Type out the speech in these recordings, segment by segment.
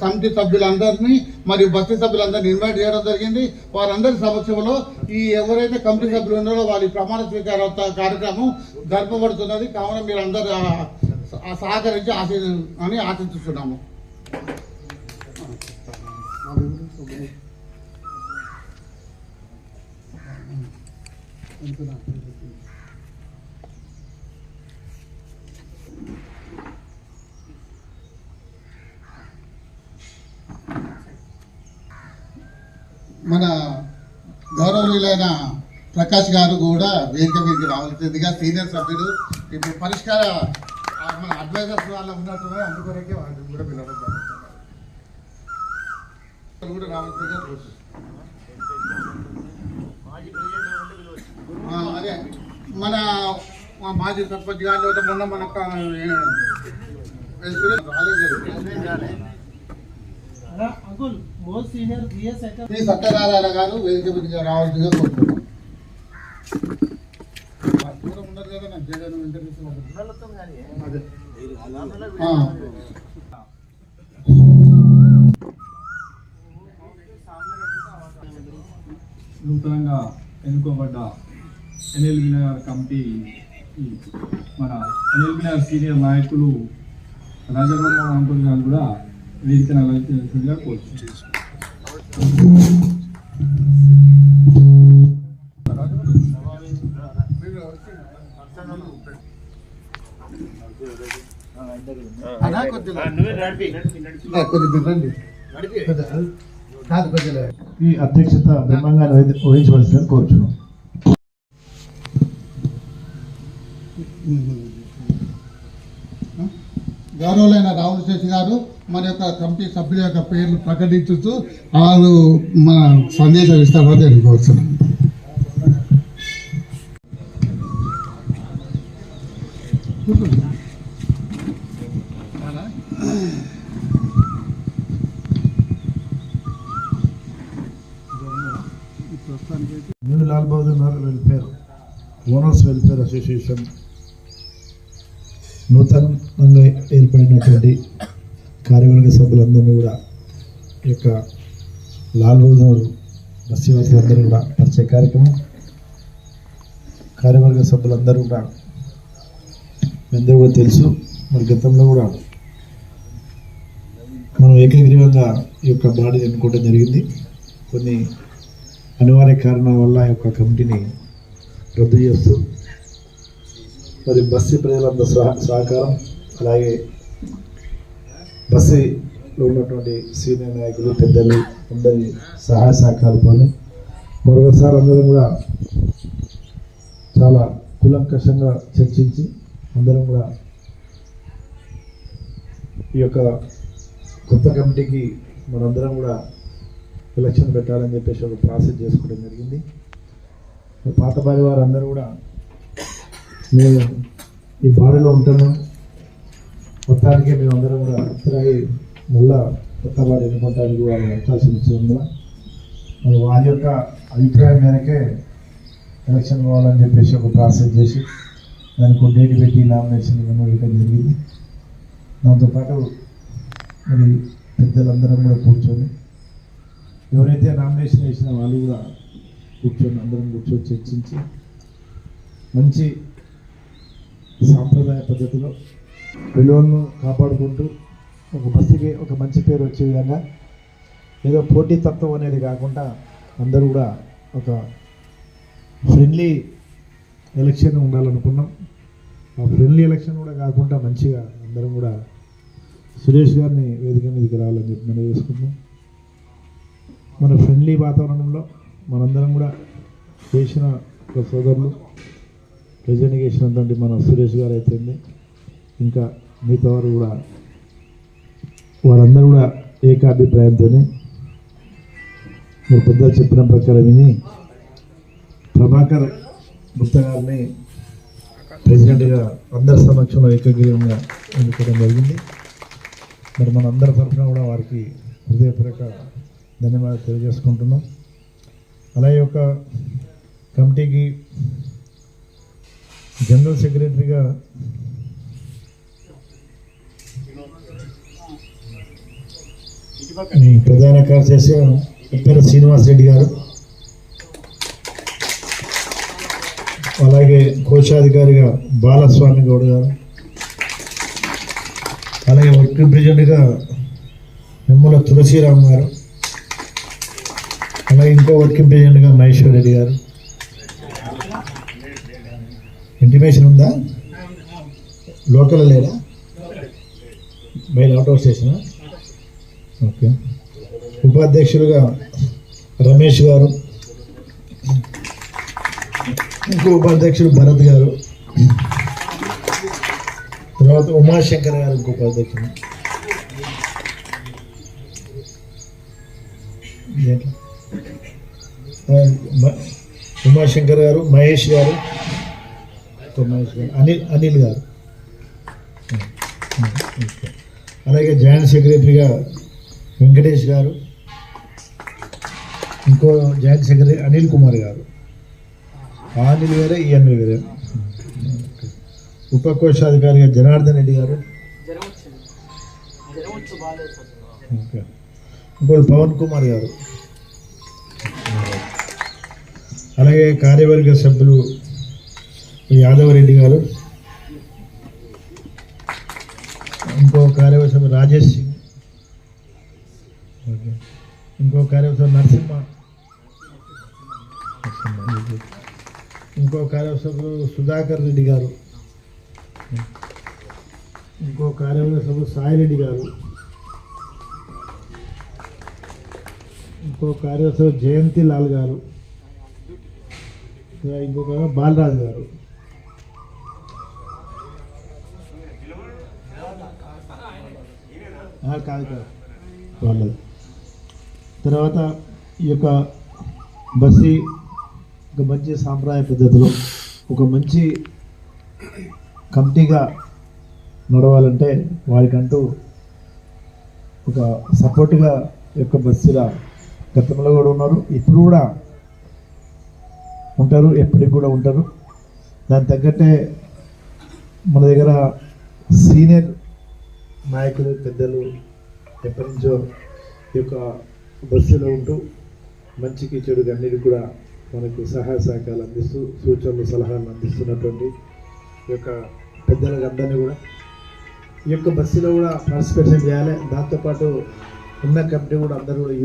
సమితి సభ్యులందరినీ మరియు బస్తీ సభ్యులందరినీ ఇన్వైట్ చేయడం జరిగింది. వారందరి సమక్షంలో ఈ ఎవరైతే కమిటీ సభ్యులు ఉన్నారో వారి ప్రమాణ స్వీకార కార్యక్రమం జరపబడుతున్నది. కావున మీరు అందరూ సహకరించి ఆశిస్తున్నాము. మన గౌరవనీయులైన ప్రకాష్ గారు కూడా వేదిక మీదకి రావాల్సిందిగా సీనియర్ సభ్యుడు ఇప్పుడు పరిష్కార మన అడ్వైజర్స్ వాళ్ళ ఉన్నట్టుగా అందుకొరకే వాళ్ళు కూడా పిల్లలు కూడా రావాల్సిందిగా అదే మన మాజీ సర్పంచ్ గారు మొన్న మన సత్యనారాయణ గారు వేదిక మీదకి రావాల్సిందిగా కోరుతున్నాం. ఉన్నారు కదా నాకు జగన్ నూతనంగా ఎన్నుకోబడ్డ ఎన్ఎల్బి నగర్ కమిటీ మన ఎన్ఎల్బి నగర్ సీనియర్ నాయకులు రాజబ్రహ్మ అంకుల్ గారు కూడా వేదిక నగరంగా కోరుతున్నాను. ఈ అధ్యక్షత బ్రహ్మంగా వహించవలసిందని కోరుచున్నాం. గౌరవులైన రాహుల్ శేష్ గారు మన యొక్క కమిటీ సభ్యుల యొక్క పేర్లు ప్రకటించుతూ వాళ్ళు మన సందేశం ఇస్తారని తెలుసుకోవచ్చున్నాం. New Lal Bahadur welfare owners welfare association నూతనంగా ఏర్పడినటువంటి కార్యవర్గ సభ్యులందరినీ కూడా ఈ యొక్క లాల్ బహదూర్ బస్తీవాసులందరూ కూడా పరిచయ కార్యక్రమం. కార్యవర్గ సభ్యులందరూ కూడా అందరూ కూడా తెలుసు. మరి గతంలో కూడా మనం ఏకగ్రీవంగా ఈ యొక్క బాడీని ఎన్నుకోవడం జరిగింది. కొన్ని అనివార్య కారణాల వల్ల ఈ యొక్క కమిటీని రద్దు చేస్తూ మరి బస్తీ ప్రజలందరూ సహకారం, అలాగే బస్తీలో ఉన్నటువంటి సీనియర్ నాయకులు పెద్దలు అందరి సహాయ సహకారాలతో మరొకసారి అందరం కూడా చాలా కూలంకషంగా చర్చించి అందరం కూడా ఈ యొక్క కొత్త కమిటీకి మనందరం కూడా ఎలక్షన్ పెట్టాలని చెప్పేసి ఒక ప్రాసెస్ చేసుకోవడం జరిగింది. పాత బాడీ వారు అందరూ కూడా మేము ఈ బాడీలో ఉంటున్నాం, మొత్తానికి మేము అందరం కూడా తిరిగి మళ్ళా కొత్త బాడీ ఎన్నుకోవడానికి వారి అవకాశం ఇచ్చింది. మరి వారి యొక్క అభిప్రాయం మేరకే ఎలక్షన్ కావాలని చెప్పేసి ఒక ప్రాసెస్ చేసి దానికి డేట్ పెట్టి నామినేషన్ ఇవ్వడం జరిగింది. దాంతోపాటు మరి పెద్దలందరం కూడా కూర్చొని ఎవరైతే నామినేషన్ వేసినా వాళ్ళు కూడా కూర్చొని అందరం కూర్చొని చర్చించి మంచి సాంప్రదాయ పద్ధతిలో విలువలను కాపాడుకుంటూ ఒక బస్తీకి ఒక మంచి పేరు వచ్చే విధంగా ఏదో పోటీతత్వం అనేది కాకుండా అందరూ కూడా ఒక ఫ్రెండ్లీ ఎలక్షన్ ఉండాలనుకున్నాం. ఆ ఫ్రెండ్లీ ఎలక్షన్ కూడా కాకుండా మంచిగా అందరం కూడా సురేష్ గారిని వేదిక మీదకి రావాలని చెప్పి మనం వేసుకుంటున్నాం. మన ఫ్రెండ్లీ వాతావరణంలో మనందరం కూడా చేసిన ఒక సోదరులు ప్రెజెంట్ చేసినటువంటి మన సురేష్ గారు అయితేంది, ఇంకా మిగతా వారు కూడా వారందరూ కూడా ఏకాభిప్రాయంతో మీరు పెద్దలు చెప్పిన ప్రకారం విని ప్రభాకర్ గుప్తా గారిని ప్రెసిడెంట్గా అందరి సమక్షంలో ఏకగ్రీవంగా ఎన్నుకోవడం జరిగింది. మరి మన అందరి తరఫున కూడా వారికి హృదయపూర్వక ధన్యవాదాలు తెలియజేసుకుంటున్నాం. అలాగే ఒక కమిటీకి జనరల్ సెక్రటరీగా ప్రధాన కార్యదర్శి ఉప్పెర శ్రీనివాస్ రెడ్డి గారు, అలాగే కోశాధికారిగా బాలస్వామి గౌడ్ గారు, అలాగే వర్కింగ్ ప్రెసిడెంట్గా నిమ్మల తులసిరామ్ గారు, అలాగే ఇంకో వర్కింగ్ ప్రెసిడెంట్గా మహేశ్వర్ రెడ్డి గారు. ఇంటిమేషన్ ఉందా? లోకల్ లేదా? బయట అవుట్ ఆఫ్ స్టేషనా? ఓకే. ఉపాధ్యక్షులుగా రమేష్ గారు, ఇంకో ఉపాధ్యక్షుడు భరత్ గారు, తర్వాత ఉమాశంకర్ గారు ఇంకో ఉపాధ్యక్షుడు. ఉమాశంకర్ గారు, మహేష్ గారు, అనిల్ గారు, అలాగే జాయింట్ సెక్రటరీగా వెంకటేష్ గారు, ఇంకో జాయింట్ సెక్రటరీ అనిల్ కుమార్ గారు. ఆ అనిల్ వేరే, ఈ అనిల్ వేరే. ఉపకోశాధికారిగా జనార్దన్ రెడ్డి గారు, ఇంకోటి పవన్ కుమార్ గారు, అలాగే కార్యవర్గ సభ్యులు యాదవరెడ్డి గారు, ఇంకో కార్యవర్గ సభ్యులు రాజేష్ సింగ్, ఇంకో కార్యవర్గ నరసింహ, ఇంకో కార్యవర్గ సభ్యులు సుధాకర్ రెడ్డి గారు, ఇంకో కార్యవర్గ సభ్యులు సాయిరెడ్డి గారు, ఇంకో కార్యవర్గ సభ్యులు జయంతి లాల్ గారు, ఇంకొక బాలరాజు గారు. కాదు వాళ్ళది. తర్వాత ఈ యొక్క బస్సీ ఒక మంచి సాంప్రదాయ పద్ధతిలో ఒక మంచి కమిటీగా నడవాలంటే వారికంటూ ఒక సపోర్ట్గా యొక్క బస్సుల గతంలో కూడా ఉన్నారు, ఇప్పుడు కూడా ఉంటారు, ఎప్పటికి కూడా ఉంటారు. దాని తగ్గట్టే మన దగ్గర సీనియర్ నాయకులు పెద్దలు ఎప్పటి నుంచో ఈ యొక్క బస్సులో ఉంటూ మంచికి చెడుగా అన్నిటికీ కూడా మనకు సహాయ సహకారాలు అందిస్తూ సూచనలు సలహాలు అందిస్తున్నటువంటి ఈ యొక్క పెద్దలకు అందరినీ కూడా ఈ యొక్క బస్సులో కూడా పార్టిసిపేషన్ చేయాలి. దాంతోపాటు ఉన్న కమిటీ కూడా అందరూ కూడా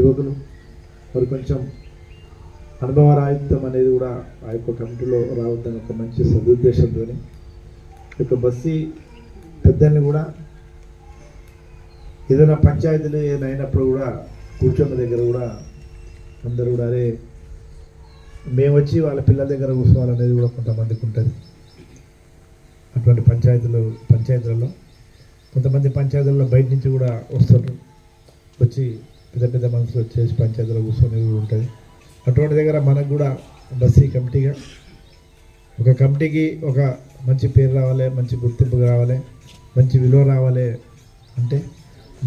యువకులు మరి కొంచెం అనుభవరాహిత్యం అనేది కూడా ఆ యొక్క కమిటీలో రావద్దని ఒక మంచి సదుద్దేశంతో ఈ యొక్క బస్సీ పెద్దల్ని కూడా ఏదైనా పంచాయతీలు ఏదైనా అయినప్పుడు కూడా కూర్చున్న దగ్గర కూడా అందరూ కూడా అరే మేము వచ్చి వాళ్ళ పిల్లల దగ్గర కూర్చోవాలనేది కూడా కొంతమందికి ఉంటుంది. అటువంటి పంచాయతీలలో కొంతమంది పంచాయతీలలో బయట నుంచి కూడా వస్తారు, వచ్చి పెద్ద పెద్ద మనుషులు వచ్చేసి పంచాయతీలో కూర్చొని కూడా ఉంటుంది. అటువంటి దగ్గర మనకు కూడా బస్సీ కమిటీగా ఒక కమిటీకి ఒక మంచి పేరు రావాలి, మంచి గుర్తింపు రావాలి, మంచి విలువ రావాలి అంటే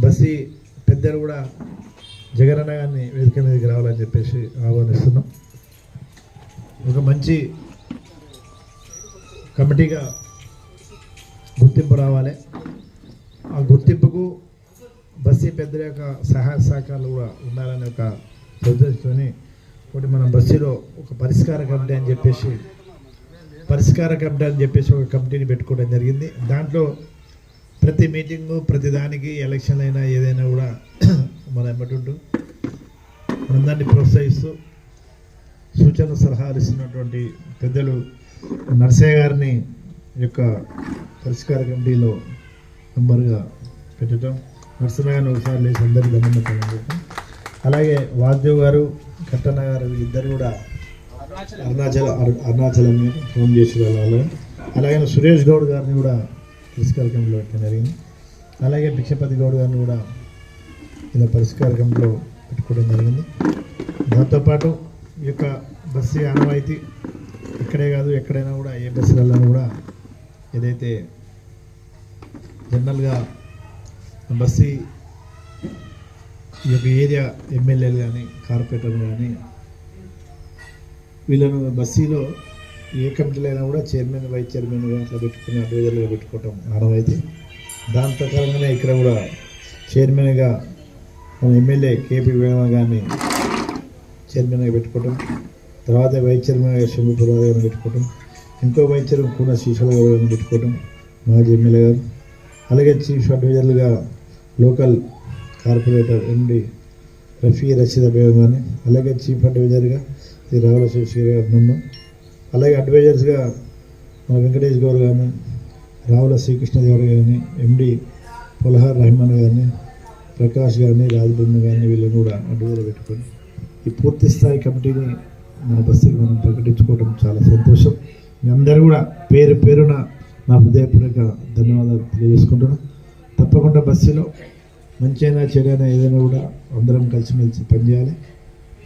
బస్సీ పెద్దలు కూడా జగనన్న గారిని వేదిక మీదకి రావాలని చెప్పేసి ఆహ్వానిస్తున్నాం. ఒక మంచి కమిటీగా గుర్తింపు రావాలి. ఆ గుర్తింపుకు బస్సీ పెద్దల యొక్క సహాయ సహకారాలు కూడా ఉండాలని ఒక ఉద్దేశంతోని ఒకటి మనం బస్సీలో ఒక పరిష్కార కమిటీ అని చెప్పేసి ఒక కమిటీని పెట్టుకోవడం జరిగింది. దాంట్లో ప్రతి మీటింగు ప్రతి దానికి ఎలక్షన్ అయినా ఏదైనా కూడా మనం ఎమ్మటుంటూ మనందరినీ ప్రోత్సహిస్తూ సూచన సలహాలు ఇస్తున్నటువంటి పెద్దలు నర్సయ్య గారిని యొక్క పరిష్కార కమిటీలో మెంబర్గా పెట్టడం, నరసింహ గారిని ఒకసారి లేచి అందరికీ ధన్యవాదాలు. అలాగే వాద్దేవ్ గారు, కట్టన్న గారు ఇద్దరు కూడా అరుణాచలం ఫోన్ చేసి వాళ్ళు. అలాగే సురేష్ గౌడ్ గారిని కూడా పరిష్కార కమిటీలో పెట్టడం జరిగింది. అలాగే భిక్షపతి గౌడ్ గారిని కూడా ఇలా పరిష్కార కమిటీలో పెట్టుకోవడం జరిగింది. దాంతోపాటు ఈ యొక్క బస్సు ఆనవాయితీ ఇక్కడే కాదు ఎక్కడైనా కూడా ఏ బస్సులలో కూడా ఏదైతే జనరల్గా బస్సు ఈ యొక్క ఏరియా ఎమ్మెల్యేలు కానీ కార్పొరేటర్లు కానీ వీళ్ళను బస్సీలో ఏ కమిటీలో అయినా కూడా చైర్మన్ వైస్ చైర్మన్గా అట్లా పెట్టుకుని అడ్వైజర్లుగా పెట్టుకోవటం ఆనవాయితీ. దాని ప్రకారంగానే ఇక్కడ కూడా చైర్మన్గా మన ఎమ్మెల్యే కేపీ వేమ గారిని చైర్మన్గా పెట్టుకోవటం, తర్వాత వైస్ చైర్మన్గా షమీపురావు గారిని పెట్టుకోవటం, ఇంకో వైస్ చైర్మన్ కూన శ్రీశైల గారిని పెట్టుకోవటం మాజీ ఎమ్మెల్యే గారు, అలాగే చీఫ్ అడ్వైజర్లుగా local corporator MD Rafi Rasheed Begum గారిని, అలాగే చీఫ్ అడ్వైజర్గా శ్రీ రావుల శివశ్రీ గారు నన్ను, అలాగే అడ్వైజర్స్గా మన వెంకటేష్ గౌడ్ గారిని, రావుల శ్రీకృష్ణదేవరావు గారిని, ఎండి పులహార్ రహమాన్ గారిని, ప్రకాష్ గారిని, రాజబృందం గారిని వీళ్ళని కూడా అడ్వైజర్ పెట్టుకొని ఈ పూర్తి స్థాయి కమిటీని మన బస్సుకి మనం ప్రకటించుకోవడం చాలా సంతోషం. మీ అందరూ కూడా పేరు పేరున నా హృదయపూర్వక ధన్యవాదాలు తెలియజేసుకుంటున్నాను. తప్పకుండా బస్సులో మంచైనా చెడైనా ఏదైనా కూడా అందరం కలిసిమెలిసి పనిచేయాలి.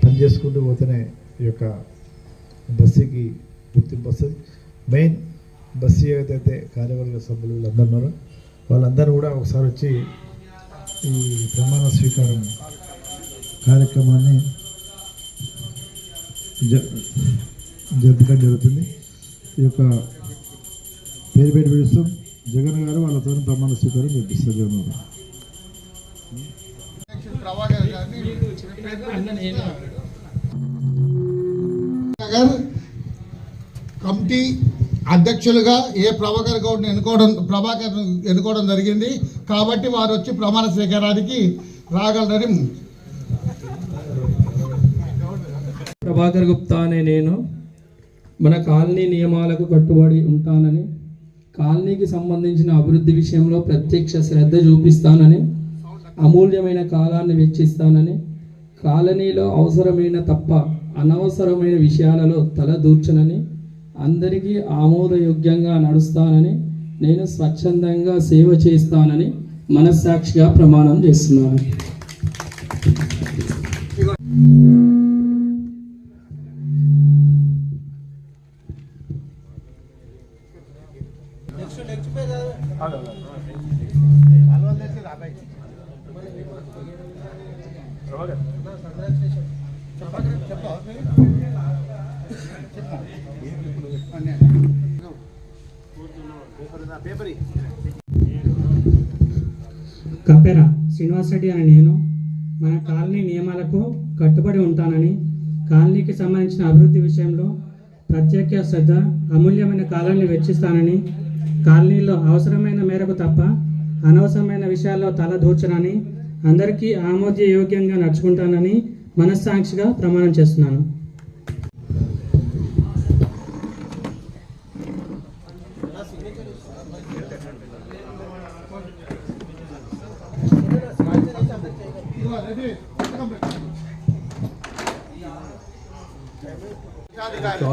పని చేసుకుంటూ పోతేనే ఈ యొక్క బస్సుకి గుర్తింపు వస్తుంది. మెయిన్ బస్సు ఏదైతే కార్యవర్గ సభ్యులు వీళ్ళందరూ ఉన్నారో వాళ్ళందరూ కూడా ఒకసారి వచ్చి ఈ ప్రమాణ స్వీకారం కార్యక్రమాన్ని జరపడం జరుగుతుంది. ఈ యొక్క పేరు పెట్టి పిలుస్తాం. జగన్ గారు వాళ్ళతో ప్రమాణ స్వీకారం చేపిస్తారు. జగన్ గారు ప్రభాకర్ కమిటీ అధ్యక్షులుగా ప్రభాకర్ గౌడ్ని ఎన్నుకోవడం జరిగింది. కాబట్టి వారు వచ్చి ప్రమాణ స్వీకారానికి రాగలరని. ప్రభాకర్ గుప్తా అనే నేను మన కాలనీ నియమాలకు కట్టుబడి ఉంటానని, కాలనీకి సంబంధించిన అభివృద్ధి విషయంలో ప్రత్యక్ష శ్రద్ధ చూపిస్తానని, అమూల్యమైన కాలాన్ని వెచ్చిస్తానని, కాలనీలో అవసరమైన తప్ప అనవసరమైన విషయాలలో తలదూర్చనని, అందరికీ ఆమోదయోగ్యంగా నడుస్తానని, నేను స్వచ్ఛందంగా సేవ చేస్తానని మనస్సాక్షిగా ప్రమాణం చేస్తున్నాను. కంపెర శ్రీనివాస్ రెడ్డి అనే నేను మన కాలనీ నియమాలకు కట్టుబడి ఉంటానని, కాలనీకి సంబంధించిన అభివృద్ధి విషయంలో ప్రత్యేక శ్రద్ధ, అమూల్యమైన కాలాన్ని వెచ్చిస్తానని, కాలనీలో అవసరమైన మేరకు తప్ప అనవసరమైన విషయాల్లో తల దూర్చనని, అందరికీ ఆమోదయోగ్యంగా నడుచుకుంటానని మనస్సాక్షిగా ప్రమాణం చేస్తున్నాను.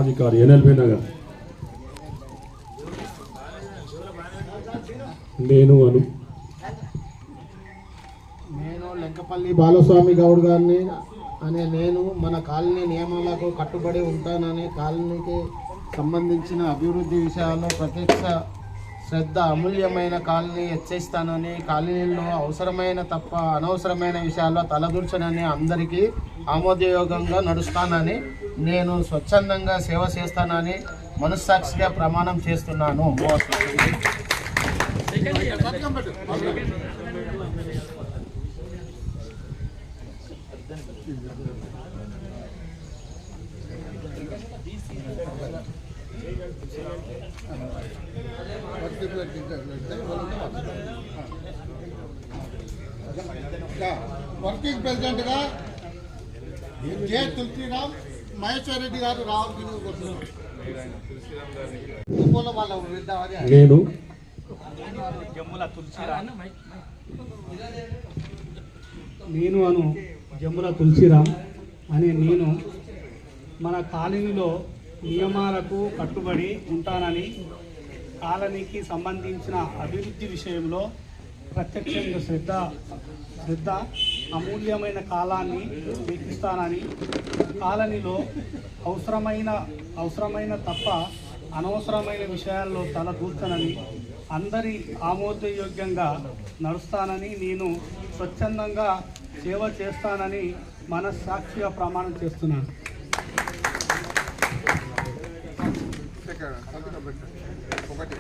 అధికారి ఎన్ఎల్బి నగర్. నేను లెంకపల్లి బాలస్వామి గౌడ్ గారిని నేను మన కాలనీ నియమాలకు కట్టుబడి ఉంటానని, కాలనీకి సంబంధించిన అభివృద్ధి విషయాల్లో ప్రత్యక్ష శ్రద్ధ, అమూల్యమైన కాలనీ హెచ్చరిస్తానని, కాలనీలో అవసరమైన తప్ప అనవసరమైన విషయాల్లో తలదూర్చనని, అందరికీ ఆమోదయోగంగా నడుస్తానని, నేను స్వచ్ఛందంగా సేవ చేస్తానని మనస్సాక్షిగా ప్రమాణం చేస్తున్నాను. వర్కింగ్ ప్రెసిడెంట్ గా జే తులసిరామ్, మహేశ్వర్ రెడ్డి గారు నేను జమ్ముల తులసిరామ్ అనే నేను మన కాలనీలో నియమాలకు కట్టుబడి ఉంటానని, కాలనీకి సంబంధించిన అభివృద్ధి విషయంలో ప్రత్యక్షంగా శ్రద్ధ అమూల్యమైన కాలాన్ని వెచ్చిస్తానని, కాలనీలో అవసరమైన తప్ప అనవసరమైన విషయాల్లో తల దూర్చనని, అందరి ఆమోదయోగ్యంగా నడుస్తానని, నేను స్వచ్ఛందంగా సేవ చేస్తానని మనస్సాక్షిగా ప్రమాణం చేస్తున్నాను. ఒకటి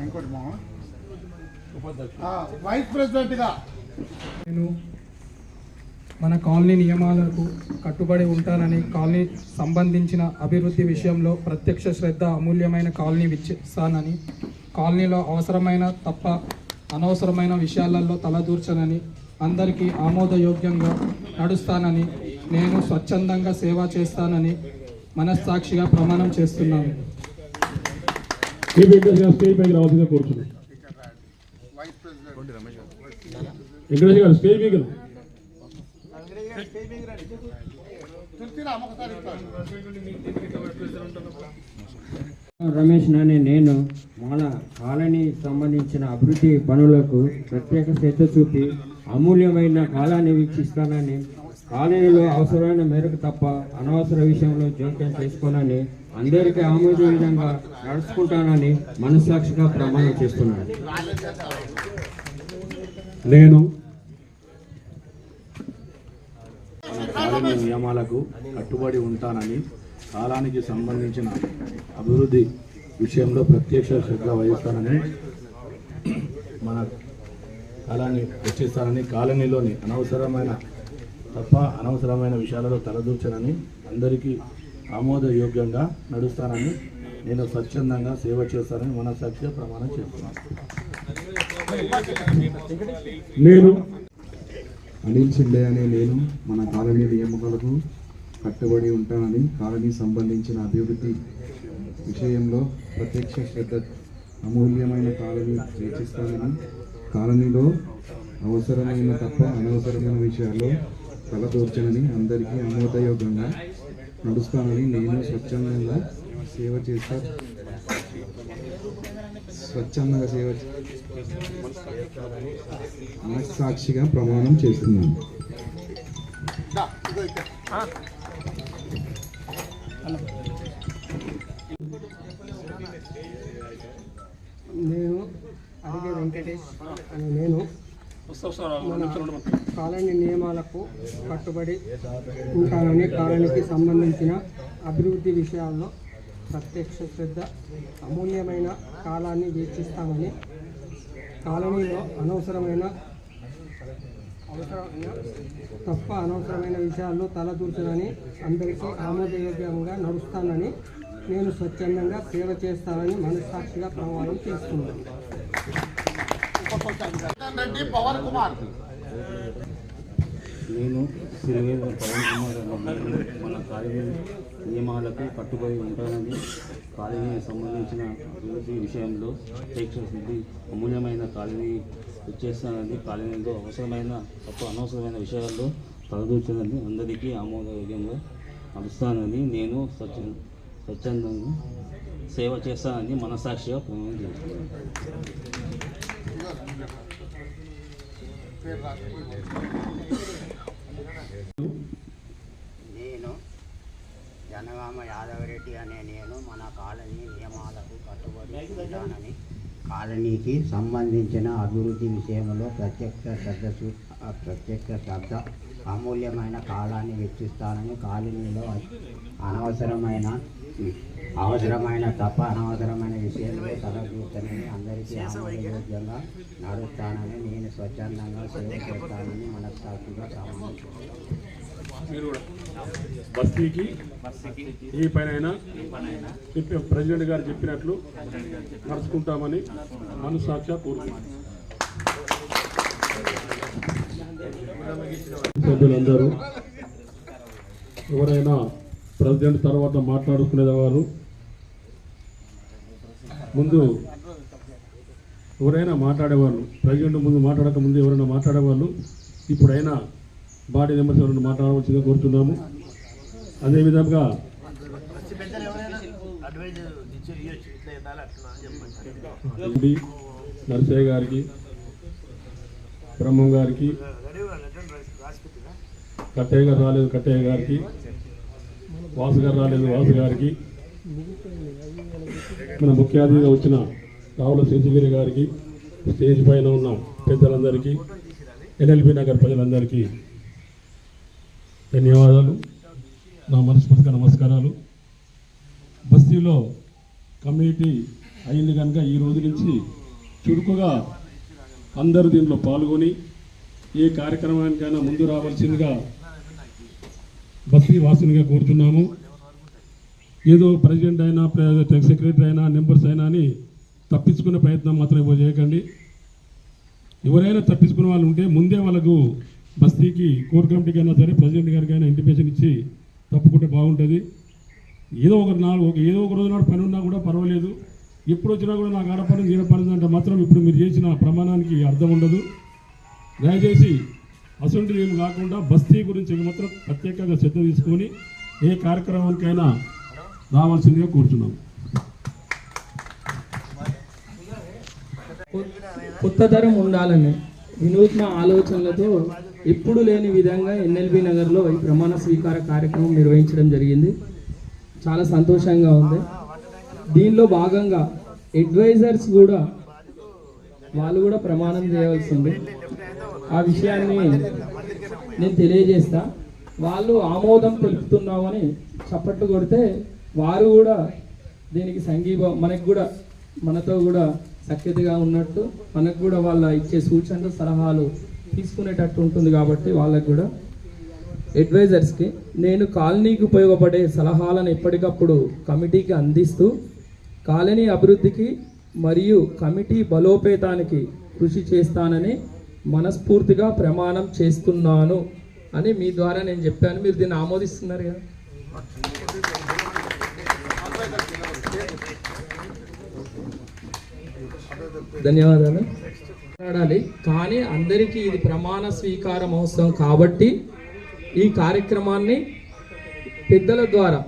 ఇంకోటి మా వైస్ ప్రెసిడెంట్గా నేను మన కాలనీ నియమాలకు కట్టుబడి ఉంటానని, కాలనీ సంబంధించిన అభివృద్ధి విషయంలో ప్రత్యక్ష శ్రద్ధ అమూల్యమైన కాలనీ ఇస్తానని, కాలనీలో అవసరమైన తప్ప అనవసరమైన విషయాలలో తలదూర్చనని, అందరికీ ఆమోదయోగ్యంగా నడుస్తానని, నేను స్వచ్ఛందంగా సేవ చేస్తానని మనస్సాక్షిగా ప్రమాణం చేస్తున్నాను. స్టేజ్ పైకి రావాల్సిందిగా కోరుతున్నాను. వెంకటేష్ గారు స్టేజ్ పైకి రమేష్ అనే నేను మన కాలనీ సంబంధించిన అభివృద్ధి పనులకు ప్రత్యేక శ్రద్ధ చూపి అమూల్యమైన కాలాన్ని వీక్షిస్తానని, కాలనీలో అవసరమైన మేరకు తప్ప అనవసర విషయంలో జోక్యం చేసుకోనని, అందరికీ ఆమోద విధంగా నడుచుకుంటానని మనస్సాక్షిగా ప్రమాణం చేస్తున్నాను. నేను కాలనీ నియమాలకు కట్టుబడి ఉంటానని, కాలానికి సంబంధించిన అభివృద్ధి విషయంలో ప్రత్యక్ష శ్రద్ధ వహిస్తానని, మన కాలాన్ని రక్షిస్తానని, కాలనీలోని అనవసరమైన విషయాలలో తలదూర్చనని, అందరికీ ఆమోదయోగ్యంగా నడుస్తానని, నేను స్వచ్ఛందంగా సేవ చేస్తానని మనస్సాక్షిగా ప్రమాణం చేస్తున్నాను. నేను అనిల్ షిండే అనే నేను మన కాలనీ నియామకాలకు కట్టుబడి ఉంటానని, కాలనీ సంబంధించిన అభివృద్ధి విషయంలో ప్రత్యక్ష శ్రద్ధ అమూల్యమైన కాలనీ వేచిస్తానని, కాలనీలో అవసరమైన తప్ప అనవసరమైన విషయాల్లో తలదూర్చనని, అందరికీ ఆమోదయోగ్యంగా నడుస్తానని, నేను స్వచ్ఛందంగా సేవ మనస్సాక్షిగా ప్రమాణం చేస్తున్నాను. నేను అడిగే వెంకటేష్ అని నేను మన కాలనీ నియమాలకు కట్టుబడి ఉంటానని, కాలనీకి సంబంధించిన అభివృద్ధి విషయాల్లో ప్రత్యక్ష శ్రద్ధ అమూల్యమైన కాలాన్ని వీక్షిస్తామని, కాలనీలో అనవసరమైన విషయాల్లో తలదూర్చనని, అందరికీ ఆమోదయోగ్యంగా నడుస్తానని, నేను స్వచ్ఛందంగా సేవ చేస్తానని మనస్సాక్షిగా ప్రమాణం చేస్తున్నాను. పవన్ కుమార్ నేను సిరివేద పవన్ కుమార్ మన కాలనీ నియమాలకు కట్టుబడి ఉంటానని, కాలనీకి సంబంధించిన అభివృద్ధి విషయంలో ప్రత్యక్ష సిద్ధి అమూల్యమైన కాలనీ వచ్చేస్తానని, కాలనీలో అనవసరమైన విషయాల్లో తలదూర్చనని, అందరికీ ఆమోదయోగ్యంగా నడుస్తానని, నేను స్వచ్ఛందంగా సేవ చేస్తానని మనస్సాక్షిగా ప్రమాణం చేస్తున్నాను. నేను జనగామ యాదవరెడ్డి అనే నేను మన కాలనీ నియమాలకు కట్టుబడి ఉంటానని, కాలనీకి సంబంధించిన అభివృద్ధి విషయంలో ప్రత్యక్ష శ్రద్ధ అమూల్యమైన కాలాన్ని వెచ్చిస్తానని, కాలనీలో అవసరమైన తప్ప అనవసరమైన విషయంలో తలదూర్చనని, అందరికీ ఆమోదయోగ్యంగా నడుస్తానని, నేను స్వచ్ఛందంగా సేవ చేస్తానని మనస్సాక్షిగా ప్రమాణం బస్తీకి ఏ పైన ప్రెసిడెంట్ గారు చెప్పినట్లు నడుచుకుంటామని మనస్సాక్షిగా కోరుకుంటున్నాను. సభ్యులందరూ ఎవరైనా ప్రెసిడెంట్ తర్వాత మాట్లాడుకునేవారు ముందు ఎవరైనా మాట్లాడేవాళ్ళు, ప్రెసిడెంట్ ముందు మాట్లాడక ముందు ఎవరైనా మాట్లాడేవాళ్ళు ఇప్పుడైనా బాడీ మెంబర్స్ ఎవరైనా మాట్లాడవలసిందిగా కోరుతున్నాము. అదేవిధంగా నరసయ్య గారికి, బ్రహ్మం గారికి, కట్టయ్య గారు రాలేదు కట్టయ్య గారికి, వాసు గారు రాలేదు వాసు గారికి, మన ముఖ్య అతిథిగా వచ్చిన రావుల శేషగిరి గారికి, స్టేజ్ పైన ఉన్న పెద్దలందరికీ, ఎన్ఎల్బి నగర్ ప్రజలందరికీ ధన్యవాదాలు, నా మనస్ఫూర్తిగా నమస్కారాలు. బస్తీలో కమ్యూనిటీ అయింది కనుక ఈ రోజు నుంచి చురుకుగా అందరూ దీంట్లో పాల్గొని ఏ కార్యక్రమానికైనా ముందు రావాల్సిందిగా బస్తీ వాసునిగా కోరుతున్నాము. ఏదో ప్రెసిడెంట్ అయినా సెక్రటరీ అయినా మెంబర్స్ అయినా అని తప్పించుకునే ప్రయత్నం మాత్రం ఎవరు చేయకండి. ఎవరైనా తప్పించుకునే వాళ్ళు ఉంటే ముందే వాళ్ళకు బస్తీకి కోర్ కమిటీకి అయినా సరే ప్రెసిడెంట్ గారికి అయినా ఇంటిమేషన్ ఇచ్చి తప్పుకుంటే బాగుంటుంది. ఏదో ఒక రోజు నాడు పని ఉన్నా కూడా పర్వాలేదు, ఎప్పుడు వచ్చినా కూడా నాకు ఆడపని ఈడపని అంటే మాత్రం ఇప్పుడు మీరు చేసిన ప్రమాణానికి అర్థం ఉండదు. దయచేసి అసలు ఏమి కాకుండా బస్తీ గురించి మాత్రం ప్రత్యేకంగా శ్రద్ధ తీసుకొని ఏ కార్యక్రమానికైనా రావాల్సిందిగా కోరుతున్నాం. కొత్త తరం ఉండాలని వినూత్న ఆలోచనలతో ఎప్పుడు లేని విధంగా ఎన్ఎల్బి నగర్లో ఈ ప్రమాణ స్వీకార కార్యక్రమం నిర్వహించడం జరిగింది. చాలా సంతోషంగా ఉంది. దీనిలో భాగంగా అడ్వైజర్స్ కూడా వాళ్ళు కూడా ప్రమాణం చేయవలసింది. ఆ విషయాన్ని నేను తెలియజేస్తా. వాళ్ళు ఆమోదం తెలుపుతున్నామని చప్పట్లు కొడితే వారు కూడా దీనికి సంఘీభావం మనతో కూడా సఖ్యతగా ఉన్నట్టు, మనకు కూడా వాళ్ళ ఇచ్చే సూచనలు సలహాలు తీసుకునేటట్టు ఉంటుంది. కాబట్టి వాళ్ళకు కూడా అడ్వైజర్స్కి నేను కాలనీకి ఉపయోగపడే సలహాలను ఎప్పటికప్పుడు కమిటీకి అందిస్తూ కాలనీ అభివృద్ధికి మరియు కమిటీ బలోపేతానికి కృషి చేస్తానని మనస్ఫూర్తిగా ప్రమాణం చేస్తున్నాను అని మీ ద్వారా నేను చెప్పాను. మీరు దీన్ని ఆమోదిస్తున్నారు కదా? ధన్యవాదాలు. మాట్లాడాలి కానీ అందరికీ ఇది ప్రమాణ స్వీకార మహోత్సవం కాబట్టి ఈ కార్యక్రమాన్ని పెద్దల ద్వారా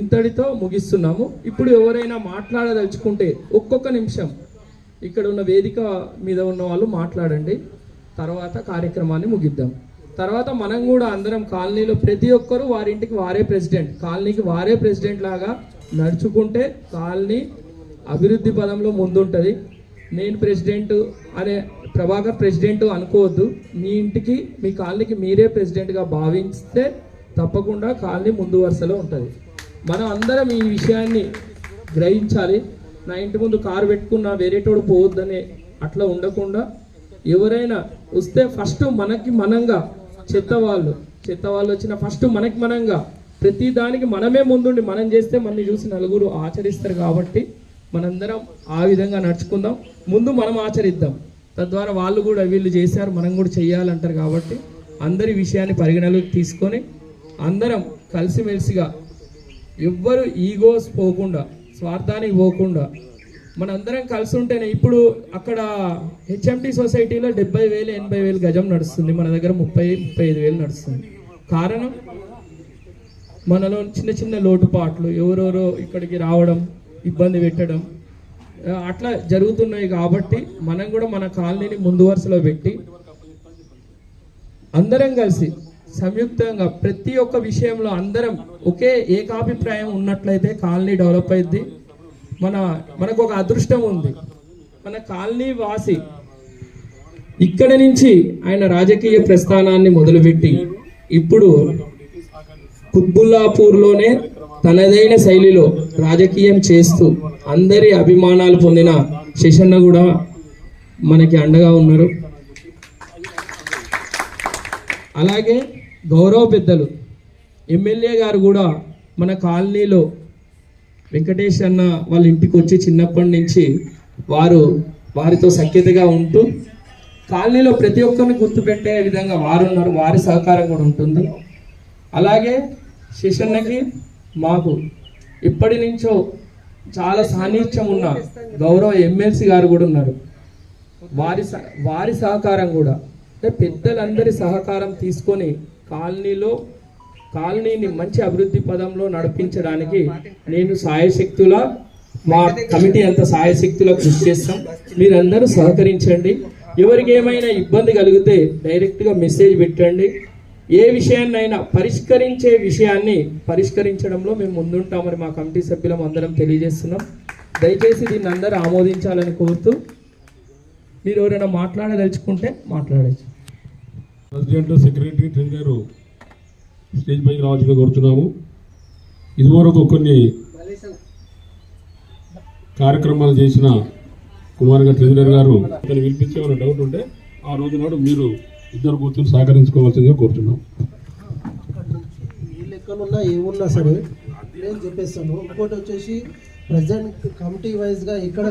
ఇంతటితో ముగిస్తున్నాము. ఇప్పుడు ఎవరైనా మాట్లాడదలుచుకుంటే ఒక్కొక్క నిమిషం ఇక్కడ ఉన్న వేదిక మీద ఉన్న వాళ్ళు మాట్లాడండి. తర్వాత కార్యక్రమాన్ని ముగిద్దాం. తర్వాత మనం కూడా అందరం కాలనీలో ప్రతి ఒక్కరూ వారింటికి వారే ప్రెసిడెంట్, కాలనీకి వారే ప్రెసిడెంట్ లాగా నడుచుకుంటే కాలనీ అభివృద్ధి పదంలో ముందుంటుంది. నేను ప్రెసిడెంట్ అనే ప్రభాకర్ ప్రెసిడెంట్ అనుకోవద్దు. మీ ఇంటికి మీ కాలనీకి మీరే ప్రెసిడెంట్గా భావిస్తే తప్పకుండా కాలనీ ముందు వరుసలో ఉంటుంది. మనం అందరం ఈ విషయాన్ని గ్రహించాలి. నా ఇంటి ముందు కారు పెట్టుకున్నా వేరేటోడు పోవద్దనే అట్లా ఉండకుండా ఎవరైనా వస్తే ఫస్ట్ మనకి మనంగా చెత్త వాళ్ళు వచ్చిన ఫస్ట్ మనకి మనంగా ప్రతి దానికి మనమే ముందుండి మనం చేస్తే మనని చూసి నలుగురు ఆచరిస్తారు. కాబట్టి మనందరం ఆ విధంగా నడుచుకుందాం. ముందు మనం ఆచరిద్దాం, తద్వారా వాళ్ళు కూడా వీళ్ళు చేశారు మనం కూడా చెయ్యాలంటారు. కాబట్టి అందరి విషయాన్ని పరిగణలోకి తీసుకొని అందరం కలిసిమెలిసిగా ఎవ్వరు ఈగోస్ పోకుండా స్వార్థానికి పోకుండా మనందరం కలిసి ఉంటేనే ఇప్పుడు అక్కడ హెచ్ఎంటీ సొసైటీలో 70,000 80,000 గజం నడుస్తుంది, మన దగ్గర 30,000-35,000 నడుస్తుంది. కారణం మనలో చిన్న చిన్న లోటుపాట్లు, ఎవరెవరో ఇక్కడికి రావడం ఇబ్బంది పెట్టడం అట్లా జరుగుతున్నాయి. కాబట్టి మనం కూడా మన కాలనీని ముందు వరుసలో పెట్టి అందరం కలిసి సంయుక్తంగా ప్రతి ఒక్క విషయంలో అందరం ఒకే ఏకాభిప్రాయం ఉన్నట్లయితే కాలనీ డెవలప్ అయింది. మనకు ఒక అదృష్టం ఉంది. మన కాలనీ వాసి ఇక్కడి నుంచి ఆయన రాజకీయ ప్రస్థానాన్ని మొదలుపెట్టి ఇప్పుడు కుత్బుల్లాపూర్లోనే తనదైన శైలిలో రాజకీయం చేస్తూ అందరి అభిమానాలు పొందిన శేషన్న కూడా మనకి అండగా ఉన్నారు. అలాగే గౌరవ పెద్దలు ఎమ్మెల్యే గారు కూడా మన కాలనీలో వెంకటేష్ అన్న వాళ్ళ ఇంటికి వచ్చి చిన్నప్పటి నుంచి వారితో సఖ్యతగా ఉంటూ కాలనీలో ప్రతి ఒక్కరిని గుర్తుపెట్టే విధంగా వారు ఉన్నారు. వారి సహకారం కూడా ఉంటుంది. అలాగే శేషన్నకి మాకు ఇప్పటి నుంచో చాలా సాన్నిధ్యం ఉన్న గౌరవ ఎమ్మెల్సీ గారు కూడా ఉన్నారు. వారి సహకారం కూడా అంటే పెద్దలందరి సహకారం తీసుకొని కాలనీని మంచి అభివృద్ధి పదంలో నడిపించడానికి నేను సాయశక్తుల మా కమిటీ అంత సాయశక్తుల కృషి చేస్తాం. మీరందరూ సహకరించండి. ఎవరికి ఏమైనా ఇబ్బంది కలిగితే డైరెక్ట్గా మెసేజ్ పెట్టండి. ఏ విషయాన్నైనా పరిష్కరించే విషయాన్ని పరిష్కరించడంలో మేము ముందుంటామని మా కమిటీ సభ్యులం అందరం తెలియజేస్తున్నాం. దయచేసి దీన్ని అందరూ ఆమోదించాలని కోరుతూ మీరు ఎవరైనా మాట్లాడదలుచుకుంటే మాట్లాడచ్చు. ప్రెసిడెంట్, సెక్రటరీ, ట్రెజరర్ స్టేజ్ పైకి రావాల్సిందిగా కోరుతున్నాము. ఇదివరకు కొన్ని కార్యక్రమాలు చేసిన కుమార్ గారు, ట్రెజరర్ గారు అతను పిలిపించే ఏమైనా డౌట్ ఉంటే ఆ రోజు నాడు మీరు ఇద్దరు కూర్చొని సహకరించుకోవాల్సిందిగా కోరుతున్నాం. ఏ లెక్కలున్నా ఏమున్నా సరే నేను చెప్పేస్తాను. ఇంకోటి వచ్చేసి ప్రజెంట్ కమిటీ వైజ్గా ఇక్కడ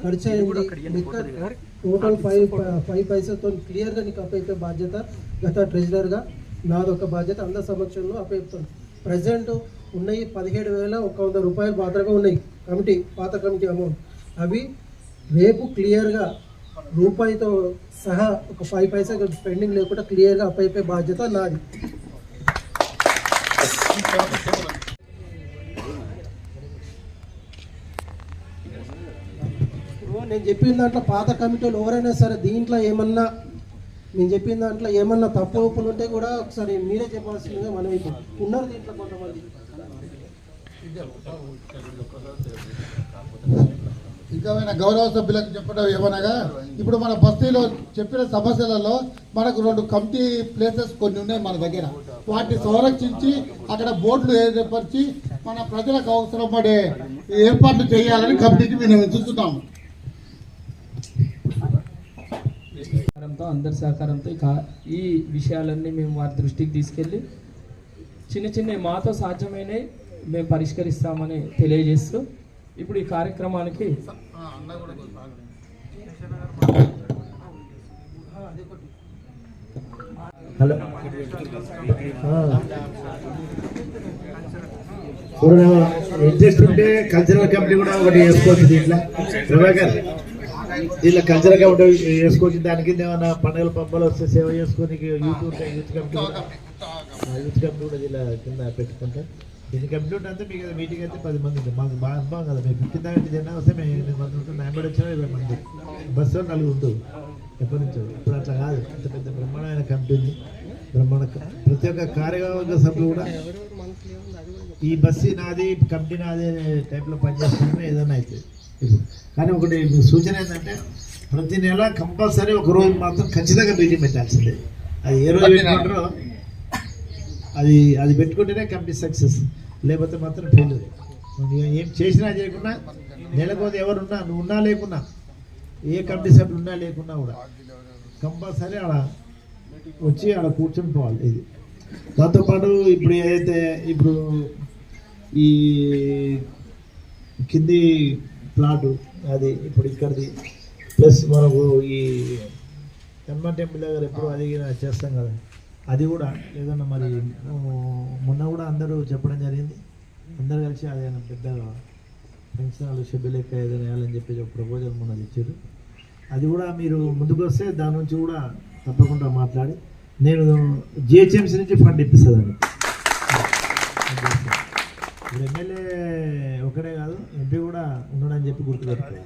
ఖర్చు అయింది లెక్క టోటల్ 5 పైసలతో క్లియర్గా నీకు అప్పయిపోయే బాధ్యత గత ట్రెజరర్గా నాదొక బాధ్యత అందరి సమక్షంలో అప్పయిపోతాను. ప్రజెంట్ ఉన్నాయి 17,100 రూపాయలు మాత్రమే ఉన్నాయి కమిటీ, పాత కమిటీ అమౌంట్. అవి రేపు క్లియర్గా రూపాయితో సహా ఒక 5 పైసలు పెండింగ్ లేకుండా క్లియర్గా అప్పయిపోయే బాధ్యత నాది. నేను చెప్పిన దాంట్లో పాత కమిటీలు ఎవరైనా సరే దీంట్లో ఏమన్నా నేను చెప్పిన దాంట్లో ఏమన్నా తప్పు ఒప్పులు ఉంటే కూడా ఒకసారి మీరే చెప్పాల్సిందిగా మనం ఉన్నారు దీంట్లో కొంతమంది. ఇంకా గౌరవ సభ్యులకు చెప్పడం ఏమనగా, ఇప్పుడు మన బస్తీలో చెప్పిన సమస్యలలో మనకు 2 కమిటీ ప్లేసెస్ కొన్ని ఉన్నాయి మన దగ్గర. వాటిని సంరక్షించి అక్కడ బోర్డులు ఏర్పరిచి మన ప్రజలకు అవసరం పడే ఏర్పాట్లు చేయాలని కమిటీకి మేము చూస్తున్నాము. అందరి సహకారంతో ఈ విషయాలన్నీ మేము వారి దృష్టికి తీసుకెళ్ళి చిన్న మాతో సాధ్యమైనవి మేము పరిష్కరిస్తామని తెలియజేస్తూ ఇప్పుడు ఈ కార్యక్రమానికి హలో ఇంట్రెస్ట్ ఉంటే కల్చరల్ కమిటీ కూడా ఒకటి వేసుకోవచ్చు. దీంట్లో ప్రభాకర్ దీంట్లో కల్చరల్ కమిటీ వేసుకోవచ్చు. దాని కింద ఏమైనా పండుగల పబ్బలు వస్తే సేవ చేసుకొని యూత్ కమిటీ కూడా దీనిలో కింద పెట్టుకుంటాం. దీని కమిటీ ఉంటే మీకు మీటింగ్ అయితే 10 మంది ఉంటుంది. మాకు బాగా అనుభవం కదా, మేము 15 వస్తే మేము 8 మంది ఉంటుంది. 9 వచ్చినా 20 మంది బస్సు 4 ఉంటుంది ఎప్పటి నుంచో. ఇప్పుడు అట్లా కాదు, ఇంత పెద్ద బ్రహ్మాండమైన కమిటీ ఉంది. బ్రహ్మాండ ప్రతి ఒక్క కార్యవర్గ సభ్యులు కూడా ఈ బస్సు నాది, కమిటీ నాది అనే టైప్లో పనిచేస్తున్నామే ఏదైనా అయితే. కానీ ఒకటి సూచన ఏంటంటే ప్రతి నెల కంపల్సరీ ఒక రోజు మాత్రం ఖచ్చితంగా మీటింగ్ పెట్టాల్సిందే. అది ఏ రోజు పెట్టుకుంటారో అది పెట్టుకుంటేనే కమిటీ సక్సెస్, లేకపోతే మాత్రం ఫెయిల్యూర్. ఏం చేసినా చేయకుండా నెలకోది ఎవరున్నా, నువ్వు ఉన్నా లేకున్నా, ఏ కమిటీ సభ్యులు ఉన్నా లేకున్నా కూడా కంపల్సరీ ఆడ వచ్చి ఆడ కూర్చొని పోవాలి. ఇది దాంతోపాటు ఇప్పుడు ఏదైతే ఇప్పుడు ఈ కింది ప్లాటు అది ఇప్పుడు ఇక్కడిది ప్లస్ మనకు ఈ హనుమాన్ టెంపుల్ దగ్గర ఎప్పుడు అది చేస్తాం కదా, అది కూడా ఏదన్నా మరి మొన్న కూడా అందరూ చెప్పడం జరిగింది. అందరూ కలిసి అదేనా పెద్దగా ఫంక్షన్ హాల్ షెడ్యూల్ లెక్క ఏదైనా వేయాలని చెప్పి ఒక ప్రపోజల్ మొన్న ఇచ్చారు. అది కూడా మీరు ముందుకు వస్తే దాని నుంచి కూడా తప్పకుండా మాట్లాడి నేను జిహెచ్ఎంసీ నుంచి ఫండ్ ఇప్పిస్తుందండి. ఇప్పుడు ఎమ్మెల్యే ఒకటే కాదు, ఎంపీ కూడా ఉన్నాడని చెప్పి గుర్తుపెట్టుకోవాలి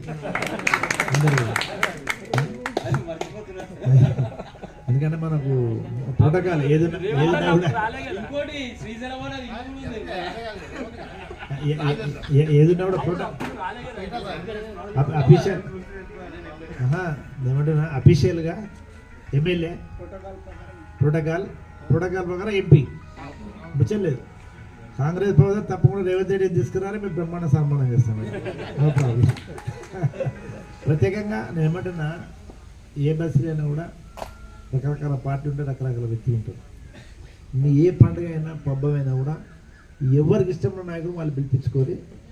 అందరూ. ఎందుకంటే మనకు ప్రోటోకాల్ ఏదైనా కూడా అఫీషియల్ ఏమంటున్నా అఫీషియల్గా ఎమ్మెల్యే ప్రోటోకాల్ ప్రకారం ఎంపీ ముచ్చలేదు. కాంగ్రెస్ ప్రభుత్వం తప్పకుండా రేవంత్ రెడ్డి తీసుకురాలి, మేము బ్రహ్మాండ సన్మానం చేస్తాం. No problem. ప్రత్యేకంగా నేను ఏమంటున్నా, ఏ బస్సులు అయినా కూడా రకరకాల పార్టీ ఉంటే రకరకాల వ్యక్తులు ఉంటారు. మీ ఏ పండుగ అయినా పబ్బమైనా కూడా ఎవరికి ఇష్టమైన నాయకులు వాళ్ళు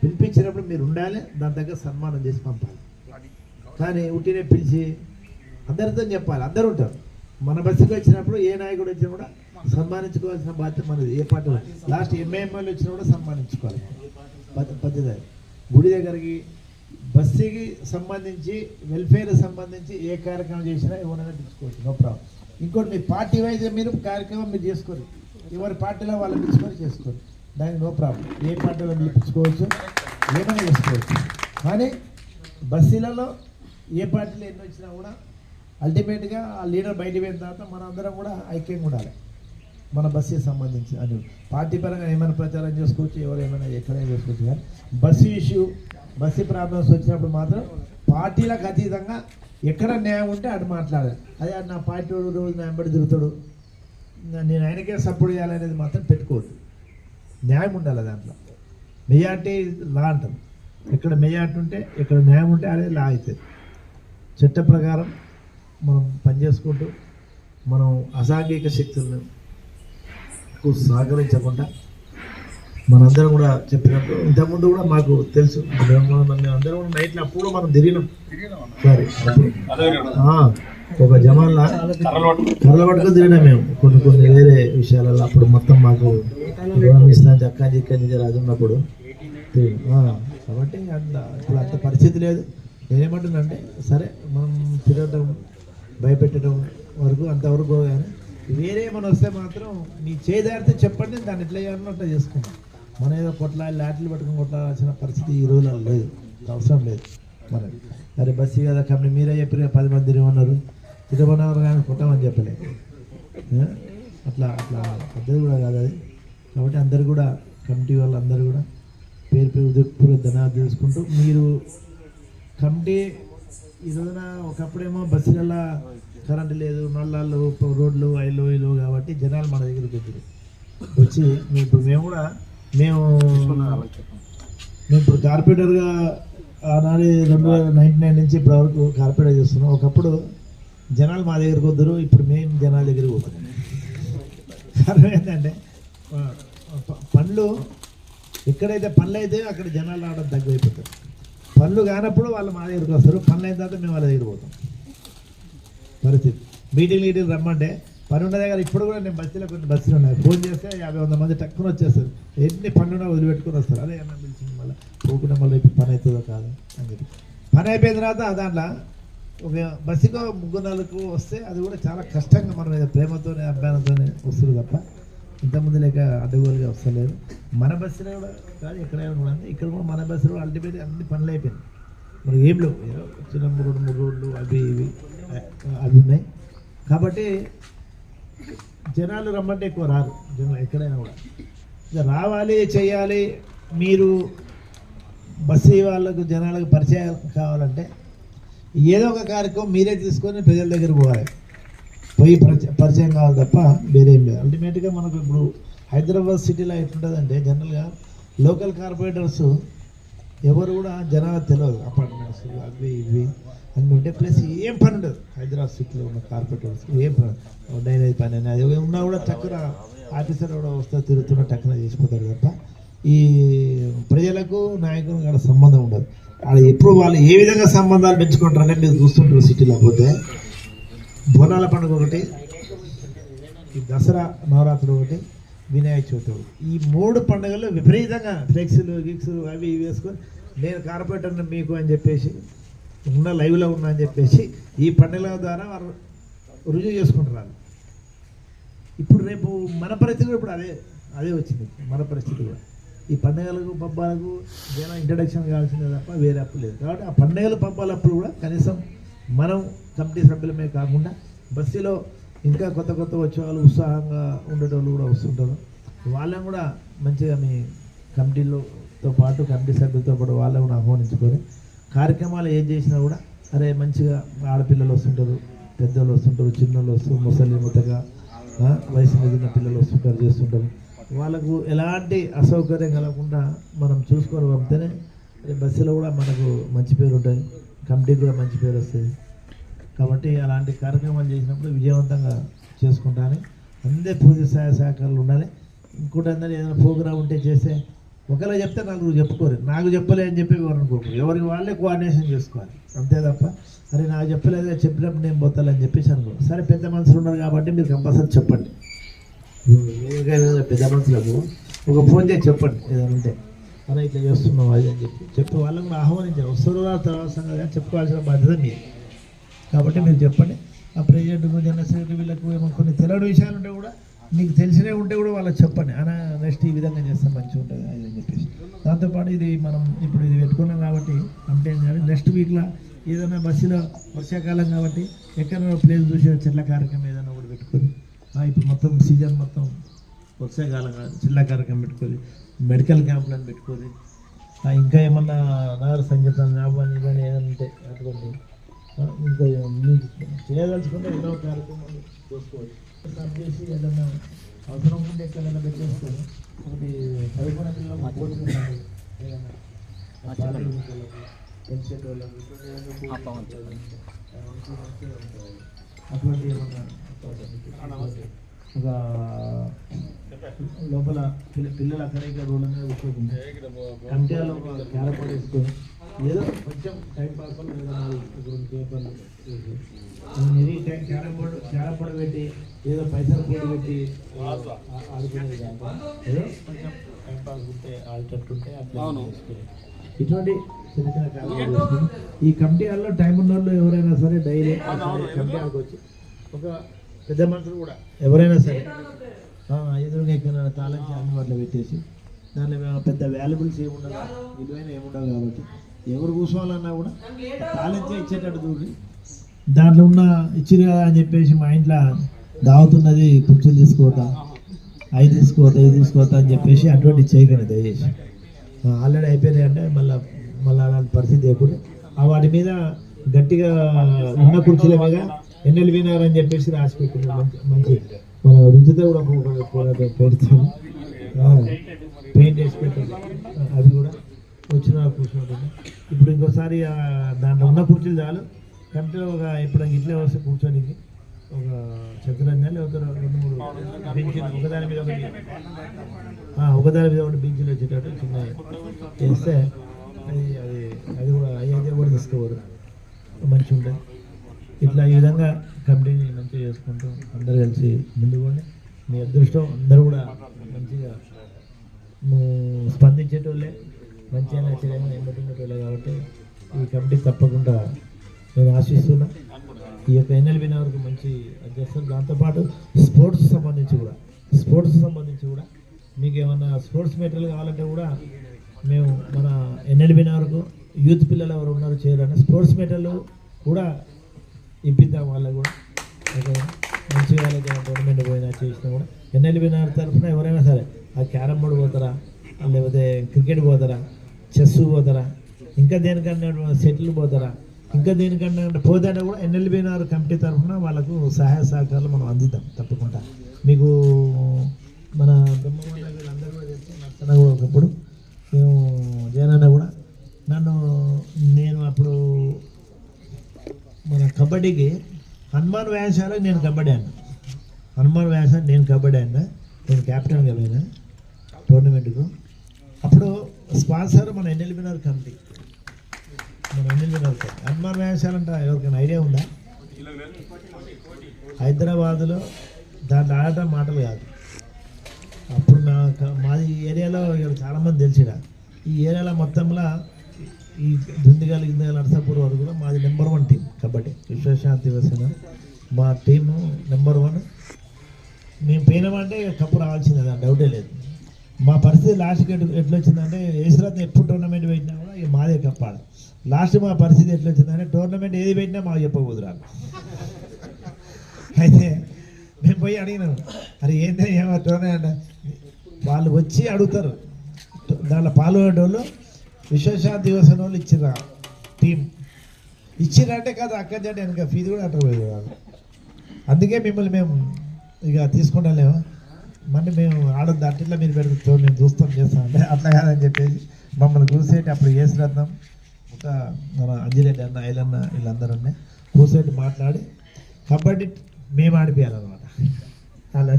పిలిపించినప్పుడు మీరు ఉండాలి, దాని దగ్గర సన్మానం చేసి పంపాలి. కానీ ఉట్టినే పిలిచి అందరితో చెప్పాలి. అందరూ ఉంటారు. మన బస్సుకి వచ్చినప్పుడు ఏ నాయకుడు వచ్చినా కూడా సన్మానించుకోవాల్సిన బాధ్యత మనది. ఏ పార్టీ లాస్ట్ ఎంఐఎంఎల్ వచ్చినా కూడా సన్మానించుకోవాలి పద్ధతి. గుడి దగ్గరికి బస్సుకి సంబంధించి వెల్ఫేర్ సంబంధించి ఏ కార్యక్రమం చేసినా ఎవరైనా తీసుకోవచ్చు, నో ప్రాబ్లం. ఇంకోటి మీ పార్టీ వైజ్ మీరు కార్యక్రమం మీరు చేసుకోరు, ఎవరి పార్టీలో వాళ్ళు పిలుచుకొని చేసుకోరు, దానికి నో ప్రాబ్లం. ఏ పార్టీలో పిలుచుకోవచ్చు, ఏమైనా చేసుకోవచ్చు. కానీ బస్సులలో ఏ పార్టీలో ఎన్ని వచ్చినా కూడా అల్టిమేట్గా ఆ లీడర్ బయట పోయిన తర్వాత మనం అందరం కూడా ఐక్యంగా ఉండాలి. మన బస్సుకి సంబంధించి అది పార్టీ పరంగా ఏమైనా ప్రచారం చేసుకోవచ్చు, ఎవరు ఏమైనా ఎక్కడైనా చేసుకోవచ్చు. కానీ బస్సు ఇష్యూ, బస్సు ప్రాబ్లమ్స్ వచ్చినప్పుడు మాత్రం పార్టీలకు అతీతంగా ఎక్కడ న్యాయం ఉంటే అటు మాట్లాడాలి. అదే నా పార్టీ రోజు నా వెంబడి తిరుగుతాడు, నేను ఆయనకే సపోర్ట్ చేయాలనేది మాత్రం పెట్టుకోవద్దు. న్యాయం ఉండాలి దాంట్లో. మెజార్టీ లా అంటారు. ఎక్కడ మెజార్టీ ఉంటే, ఎక్కడ న్యాయం ఉంటే అదే లా అవుతుంది. చట్ట ప్రకారం మనం పనిచేసుకుంటూ మనం అసాంఘిక శక్తులను సహకరించకుండా మనందరం కూడా చెప్పినట్టు ఇంతకుముందు కూడా మాకు తెలుసు. అందరం కూడా నైట్లో అప్పుడు మనం తిరిగినాం. సరే ఒక జమాన్లా కర్రల పట్టుకొని తిరిగినాం మేము కొన్ని వేరే విషయాలలో. అప్పుడు మొత్తం మాకు ఇస్తాను చక్కా చిక్క నుంచి రాజు ఉన్నప్పుడు కాబట్టి ఇప్పుడు అంత పరిస్థితి లేదు. నేనేమంటున్నానంటే సరే మనం తిరగటం భయపెట్టడం వరకు అంతవరకు, కానీ వేరే ఏమైనా వస్తే మాత్రం మీ చేదారితే చెప్పండి, దాన్ని ఎట్లా చేయాలో అట్లా చేసుకుంటాం. మనం ఏదో లాటలు పట్టుకుని కొట్లాడాల్సిన పరిస్థితి ఈ రోజులలో లేదు, అవసరం లేదు మనకి. అరే బస్సు కదా కంపెనీ మీరే చెప్పారు 10 మంది తిరగమన్నారు, తిరగమన్నారు కానీ కొట్టమని చెప్పలేదు. అట్లా పద్ధతి కూడా కాదు అది. కాబట్టి అందరు కూడా కమిటీ వాళ్ళందరూ కూడా పేరు పేరు ధన్యవాదాలు తెలుసుకుంటూ, మీరు కమిటీ ఈ రోజున ఒకప్పుడేమో బస్సులలో కరెంటు లేదు, నల్లాళ్ళు రోడ్లు ఇల్లు కాబట్టి జనాలు మన దగ్గరికి వచ్చి ఇప్పుడు మేము ఇప్పుడు కార్పొరేటర్గా ఆనాడు 2099 నుంచి ఇప్పటి వరకు కార్పొరేటర్ చేస్తున్నాం. ఒకప్పుడు జనాలు మా దగ్గరికి వద్దరు, ఇప్పుడు మేము జనాల దగ్గరికి పోతున్నాం. కారణం ఏంటంటే పనులు ఎక్కడైతే పనులు అయితే అక్కడ జనాలు రావడం తగ్గిపోతారు. పనులు కానప్పుడు వాళ్ళు మా దగ్గరికి వస్తారు, పనులు అయిన తర్వాత మేము వాళ్ళ దగ్గర పోతాం. పరిస్థితి మీటింగ్ రమ్మంటే పని ఉన్న దగ్గర ఇప్పుడు కూడా నేను బస్సులో కొన్ని బస్సులు ఉన్నాయి, ఫోన్ చేస్తే 50-100 మంది టక్కున వచ్చేస్తారు. ఎన్ని పనులున్నా వదిలిపెట్టుకొని వస్తారు. అదే అన్న పిలిచింది మళ్ళీ పోకుండా మళ్ళీ ఇప్పుడు పని అవుతుందో కాదు అని చెప్పి పని అయిపోయిన తర్వాత దాంట్లో ఒక బస్సుకో 3-4 వస్తే అది కూడా చాలా కష్టంగా మనం ప్రేమతోనే అభ్యానంతోనే వస్తుంది తప్ప ఇంతకుముందు లేక అడ్డగోలుగా వస్తలేదు. మన బస్సులో కూడా కాదు ఎక్కడైనా కూడా ఇక్కడ కూడా మన బస్సులో అల్టిమేట్ అన్ని పనులు అయిపోయినాయి. మనకి ఏం లేవు, చిన్న 3 రోడ్లు అవి ఉన్నాయి. కాబట్టి జనాలు రమ్మంటే ఎక్కువ రారు, జనాలు ఎక్కడైనా కూడా ఇక రావాలి చేయాలి. మీరు బస్సు వాళ్ళకు జనాలకు పరిచయం కావాలంటే ఏదో ఒక కార్యక్రమం మీరే తీసుకొని ప్రజల దగ్గర పోయి పరిచయం కావాలి తప్ప వేరేం లేదు. అల్టిమేట్గా మనకు ఇప్పుడు హైదరాబాద్ సిటీలో ఎట్లుంటుందంటే జనరల్గా లోకల్ కార్పొరేటర్స్ ఎవరు కూడా జనాలకు తెలియదు. అపార్ట్మెంట్స్ అవి ఇవి అన్నీ ఉంటే ప్లస్ ఏం పని ఉండదు. హైదరాబాద్ సిటీలో ఉన్న కార్పొరేటర్స్ ఏం పని, డ్రైనేజ్ పని అని అది ఉన్నా కూడా టక్కున ఆఫీసర్ కూడా వస్తే తిరుగుతున్న టక్కున చేసిపోతారు తప్ప ఈ ప్రజలకు నాయకులకు కూడా సంబంధం ఉండదు. వాళ్ళు ఎప్పుడు వాళ్ళు ఏ విధంగా సంబంధాలు పెంచుకుంటారంటే మీరు చూస్తుంటారు సిటీలో పోతే బోనాల పండుగ ఒకటి, ఈ దసరా నవరాత్రులు ఒకటి, వినాయక చవితి ఒకటి. ఈ 3 పండుగలు విపరీతంగా ఫ్లెక్స్లు గిక్స్లు అవి ఇవి వేసుకొని నేను కార్పొరేటర్ని మీకు అని చెప్పేసి ఉన్న లైవ్లో ఉన్నా అని చెప్పేసి ఈ పండుగల ద్వారా వారు రుజువు చేసుకుంటున్నారు. ఇప్పుడు రేపు మన పరిస్థితి కూడా ఇప్పుడు అదే వచ్చింది. మన పరిస్థితి కూడా ఈ పండుగలకు పబ్బాలకు జనం ఇంట్రడక్షన్ కావాల్సిందే తప్ప వేరే అప్పు లేదు. కాబట్టి ఆ పండుగలు పబ్బాల అప్పులు కూడా కనీసం మనం కమిటీ సభ్యులమే కాకుండా బస్సులో ఇంకా కొత్త వచ్చే వాళ్ళు ఉత్సాహంగా ఉండేటోళ్ళు కూడా వస్తుంటారు. వాళ్ళని కూడా మంచిగా మీ కమిటీలతో పాటు కమిటీ సభ్యులతో పాటు వాళ్ళని కూడా ఆహ్వానించుకొని కార్యక్రమాలు ఏం చేసినా కూడా అరే మంచిగా ఆడపిల్లలు వస్తుంటారు, పెద్దోళ్ళు వస్తుంటారు, చిన్నోళ్ళు వస్తారు, ముసలి ముతగా వయసు మీద పిల్లలు వస్తుంటారు, చేస్తుంటారు. వాళ్ళకు ఎలాంటి అసౌకర్యం కలగకుండా మనం చూసుకొని పంపితేనే బస్సులో కూడా మనకు మంచి పేరు ఉంటుంది, కమిటీకి కూడా మంచి పేరు వస్తుంది. కాబట్టి అలాంటి కార్యక్రమాలు చేసినప్పుడు విజయవంతంగా చేసుకుంటాను. అందరి పూర్తి సహకారాలు ఉండాలి. ఇంకోటి అందరూ ఏదైనా ప్రోగ్రామ్ ఉంటే చేస్తే ఒకవేళ చెప్తే 4 చెప్పుకోరు, నాకు చెప్పలే అని చెప్పి ఎవరనుకోరు. ఎవరికి వాళ్ళే కోఆర్డినేషన్ చేసుకోవాలి అంతే తప్ప అరే నాకు చెప్పలేదు చెప్పినప్పుడు నేను పోతాలని చెప్పేసి అనుకో. సరే పెద్ద మనుషులు ఉన్నారు కాబట్టి మీరు కంపల్సరీ చెప్పండి. పెద్ద మనుషులకు ఒక ఫోన్ చేసి చెప్పండి ఏదైనా ఉంటే, అలా ఇట్లా చేస్తున్నాం అది అని చెప్పి వాళ్ళని కూడా ఆహ్వానించారు. వస్తారు తర్వాత సంగతి చెప్పుకోవాల్సిన బాధ్యత మీరు. కాబట్టి మీరు చెప్పండి. ఆ ప్రెసిడెంట్కు జనరల్ సెక్రటరీ వీళ్ళకు ఏమో కొన్ని తెలియని విషయాలు ఉంటే కూడా మీకు తెలిసినవి ఉంటే కూడా వాళ్ళకి చెప్పండి. అలా నెక్స్ట్ ఈ విధంగా చేస్తే మంచిగా ఉంటుంది అది అని చెప్పేసి. దాంతోపాటు ఇది మనం ఇప్పుడు ఇది పెట్టుకున్నాం కాబట్టి కంప్లైంట్ చేయాలి. నెక్స్ట్ వీక్లో ఏదైనా బస్సులో వర్షాకాలం కాబట్టి ఎక్కడైనా ప్లేస్ చూసి చెట్ల కార్యక్రమం ఏదైనా కూడా పెట్టుకొని ఇప్పుడు మొత్తం సీజన్ మొత్తం వర్షాకాలం చిల్ల కార్యక్రమం పెట్టుకొని మెడికల్ క్యాంపులను పెట్టుకొని ఇంకా ఏమన్నా నగర సంగీతం జ్ఞాపకాలు కానీ ఏదైనా ఉంటే అటువంటి ఇంకా మీకు చేయదలుచుకుంటే ఎన్నో కార్యక్రమాలు చేసుకోవచ్చు. స్టార్ట్ చేసి ఏదైనా అవసరం ఉంటే ఎక్కడైనా పెట్టేస్తారు. ఒకటి చదువుకున్న పిల్లలు కోరుకుంటున్నారు ఏదైనా అటువంటి ఏమన్నా ఒక లోపల పిల్లలు అక్కడికి రోడ్ల మీద కూర్చోకుండా కంటిలో క్యారపడి వేసుకొని ఏదో కొంచెం టైం పాస్ రెండు పేపర్లు క్యారపడి పెట్టి ఏదో పైసలు పోటీ పెట్టి ఆడుకునేది కాక ఏదో కొంచెం టైం పాస్ ఉంటే ఆడుతుంటే అట్లా ఇటువంటి చిన్న చిన్న కార్యక్రమాలు చేసుకుని ఈ కమిటీ హాల్లో టైం ఉన్న వాళ్ళు ఎవరైనా సరే డైలీ కమిటీ హాల్కి వచ్చి ఒక పెద్ద మనుషులు కూడా ఎవరైనా సరే ఎదురుగా ఎక్కడ తాళంచి అందుబాటులో పెట్టేసి దాంట్లో పెద్ద వాల్యుబుల్స్ ఏముండవు, విలువైన ఏముండవు కాబట్టి ఎవరు కూర్చోవాలన్నా కూడా తాళంచే ఇచ్చేటట్టు చూడండి. దాంట్లో ఉన్న ఇచ్చిరు కదా అని చెప్పేసి మా ఇంట్లో దావుతున్నది కుర్చీలు తీసుకోవద్దా, అవి తీసుకోవద్దా అని చెప్పేసి అటువంటి చేయకండి దయచేసి. ఆల్రెడీ అయిపోయినాయి అంటే మళ్ళీ అలాంటి పరిస్థితి ఎప్పుడు వాటి మీద గట్టిగా ఉన్న కుర్చీల మీద ఎన్నెల్బీ నగర్ అని చెప్పేసి రాసి పెట్టుకున్నాం. మంచి మన రుచితో కూడా పెడతాము, పెయింట్ వేసి పెట్టాము. అవి కూడా వచ్చిన కూర్చుంటుంది. ఇప్పుడు ఇంకోసారి దాంట్లో ఉన్న కుర్చీలు చాలు కంటే ఒక ఇప్పుడు ఇట్లే వస్తే కూర్చోడానికి ఒక చతురంగా లేకపోతే 2-3 బెంచీలు ఒకదాని మీద ఒకటి బెంచీలు వచ్చేటట్టు చిన్న చేస్తే అది కూడా అయ్యేదే కూడా తీసుకోవరు మంచిగా ఉంటుంది. ఇట్లా ఈ విధంగా కమిటీని మంచిగా చేసుకుంటూ అందరూ కలిసి ముందుకు మీ అదృష్టం అందరూ కూడా మంచిగా స్పందించేటోళ్ళే, మంచిగా నచ్చలేమో ఎమ్మటించేటోళ్ళే కాబట్టి ఈ కమిటీ తప్పకుండా నేను ఆశిస్తున్నా. ఈ యొక్క ఎన్ఎల్బీ నగర్కు మంచి చేస్తారు. దాంతోపాటు స్పోర్ట్స్ సంబంధించి కూడా మీకు ఏమన్నా స్పోర్ట్స్ మెటీరియల్ కావాలంటే కూడా మేము మన ఎన్ఎల్బీ నగర్కు యూత్ పిల్లలు ఎవరు ఉన్నారు చేయాలని స్పోర్ట్స్ మెటీరియల్ కూడా ఇప్పిద్దాం. వాళ్ళకు కూడా మంచిగా వాళ్ళకి టోర్నమెంట్ పోయినా చేసినా కూడా ఎన్ఎల్బీ నగర్ తరఫున ఎవరైనా సరే ఆ క్యారమ్ బోర్డు పోతారా, లేకపోతే క్రికెట్ పోతారా, చెస్ పోతారా, ఇంకా దేనికన్నా సెటిల్ పోతారా, ఇంకా దేనికన్నా పోతే కూడా ఎన్ఎల్బీ నగర్ కమిటీ తరఫున వాళ్ళకు సహాయ సహకారాలు మనం అందిద్దాం తప్పకుండా. మీకు మన బ్రహ్మమండ వీళ్ళందరూ కూడా తెలిసి నచ్చన కూడా ఒకప్పుడు మేము జగనన్న కూడా నేను అప్పుడు మన కబడ్డీకి హనుమాన్ వ్యాయామశాలకు నేను కబడ్డీ ఆడినా. నేను క్యాప్టెన్గా పోయినా టోర్నమెంట్కు. అప్పుడు స్పాన్సర్ మన ఎన్ఎల్బీ నగర్ కమిటీ. హనుమాన్ వ్యాయామశాల అంటే ఎవరికైనా ఐడియా ఉందా? హైదరాబాదులో దాంట్లో ఆడటం మాటలు కాదు. అప్పుడు మాది ఏరియాలో చాలామంది తెలిసిడా ఈ ఏరియాలో మొత్తంలో ఈ దుందిగాల నర్సాపూర్ వరకు కూడా మాది నెంబర్ 1 టీం కబడ్డీ. విశ్వశాంతి వసిన మా టీము నెంబర్ 1. మేము పోయినామంటే కప్పు రావాల్సిందే, దాని డౌటే లేదు. మా పరిస్థితి లాస్ట్కి ఎట్లా వచ్చిందంటే ఏసురాత్రి ఎప్పుడు టోర్నమెంట్ పెట్టినా కూడా ఇక మాదే కప్పాలి. లాస్ట్ మా పరిస్థితి ఎట్లా వచ్చిందంటే టోర్నమెంట్ ఏది పెట్టినా మాకు చెప్పకూడదు. అయితే మేము పోయి అడిగినాము, అరే ఏంటంటే ఏమో టోర్నమెంట్ వాళ్ళు వచ్చి అడుగుతారు. దాంట్లో పాల్గొనేటోళ్ళు విశ్వశాంతి దివసం వాళ్ళు ఇచ్చిర్రా టీం ఇచ్చిరంటే కదా అక్కడి అంటే వెనక ఫీజు కూడా అట్టపోయేది వాళ్ళు. అందుకే మిమ్మల్ని మేము ఇక తీసుకుంటాలేము, మళ్ళీ మేము ఆడొద్దు అట్లా మీరు పెడుతూ మేము చూస్తాం చేస్తాం అంటే అట్లా కాదని చెప్పేసి మమ్మల్ని కూర్చేటి అప్పుడు వేసిరత్నం ఒక మన అంజిరెడ్డి అన్న ఐలన్న వీళ్ళందరూ ఉన్నాయి కూర్చోటి మాట్లాడి కబడ్డీ మేము ఆడిపోయాలన్నమాట. అలా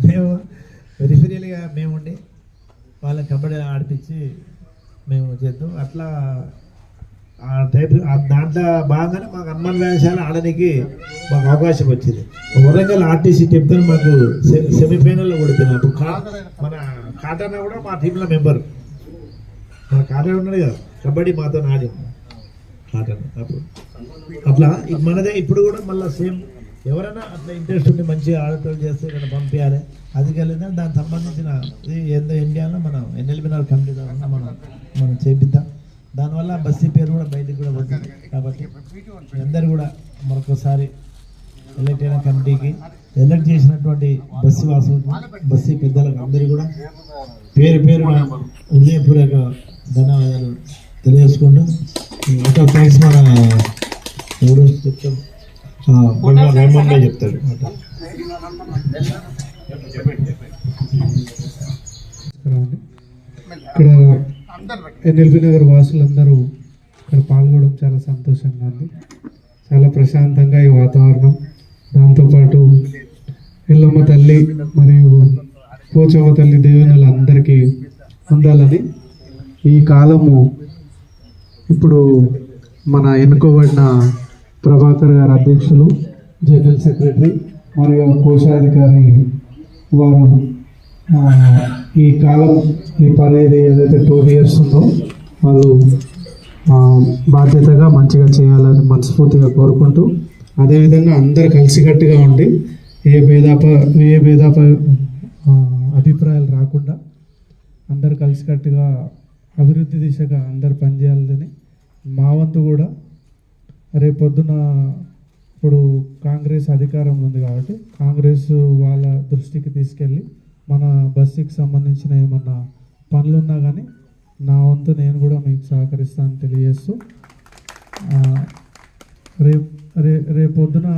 మేము రిఫరీలుగా మేముండి వాళ్ళని కబడ్డీ ఆడిపించి మేము చేద్దాం. అట్లా ఆ టైప్ దాంట్లో బాగానే మాకు హనుమాన్ వ్యాయామశాల ఆడడానికి మాకు అవకాశం వచ్చింది. వరంగల్ ఆర్టీసీ టీంతో మాకు సెమీఫైనల్లో ఓడిపోయినాం. అప్పుడు మన కాటన్న కూడా మా టీంలో మెంబర్. మన కాటన్న ఉన్నాడు కదా కబడ్డీ మాతో ఆడి కాటన్న. అప్పుడు అట్లా మనదే ఇప్పుడు కూడా మళ్ళీ సేమ్ ఎవరైనా అట్లా ఇంట్రెస్ట్ ఉండి మంచిగా ఆడటం చేస్తే ఇక్కడ పంపించాలి. అది కలిగినా దానికి సంబంధించిన ఏందో ఇండియాలో మనం ఎన్ఎల్బీ నగర్ కమిటీ ద్వారా మనం చేపిద్దాం. దానివల్ల బస్తీ పేరు కూడా బయటకు కూడా పోతుంది. కాబట్టి అందరూ కూడా మరొకసారి ఎలక్ట్ అయిన కమిటీకి ఎలక్ట్ చేసినటువంటి బస్తీ వాసులకు బస్తీ పెద్దలకు అందరూ కూడా పేరు హృదయపూర్వక ధన్యవాదాలు తెలియజేసుకుంటూ ఇంకా థ్యాంక్స్ మన ఎవరు చెప్తాడు రేమండ్ చెప్తాడు ఇక్కడ ఎన్ఎల్బి నగర్ వాసులందరూ ఇక్కడ పాల్గొనడం చాలా సంతోషంగా ఉంది. చాలా ప్రశాంతంగా ఈ వాతావరణం, దాంతోపాటు ఎల్లమ్మ తల్లి మరియు పోచమ్మ తల్లి దేవునులు అందరికీ ఉండాలని ఈ కాలము ఇప్పుడు మన ఎన్నుకోబడిన ప్రభాకర్ గారు అధ్యక్షులు, జనరల్ సెక్రటరీ మరియు కోశాధికారి వారు ఈ కాలం ఈ పరేది ఏదైతే 2 years ఉందో వాళ్ళు బాధ్యతగా మంచిగా చేయాలని మనస్ఫూర్తిగా కోరుకుంటూ, అదేవిధంగా అందరు కలిసికట్టుగా ఉండి ఏ భేదాప అభిప్రాయాలు రాకుండా అందరు కలిసికట్టుగా అభివృద్ధి దిశగా అందరు పనిచేయాలని మా వంతు కూడా. రేపొద్దున ఇప్పుడు కాంగ్రెస్ అధికారంలో ఉంది కాబట్టి కాంగ్రెస్ వాళ్ళ దృష్టికి తీసుకెళ్ళి మన బస్సుకి సంబంధించిన ఏమన్నా పనులున్నా కానీ నా వంతు నేను కూడా మీకు సహకరిస్తానని తెలియజేస్తూ, రేపొద్దున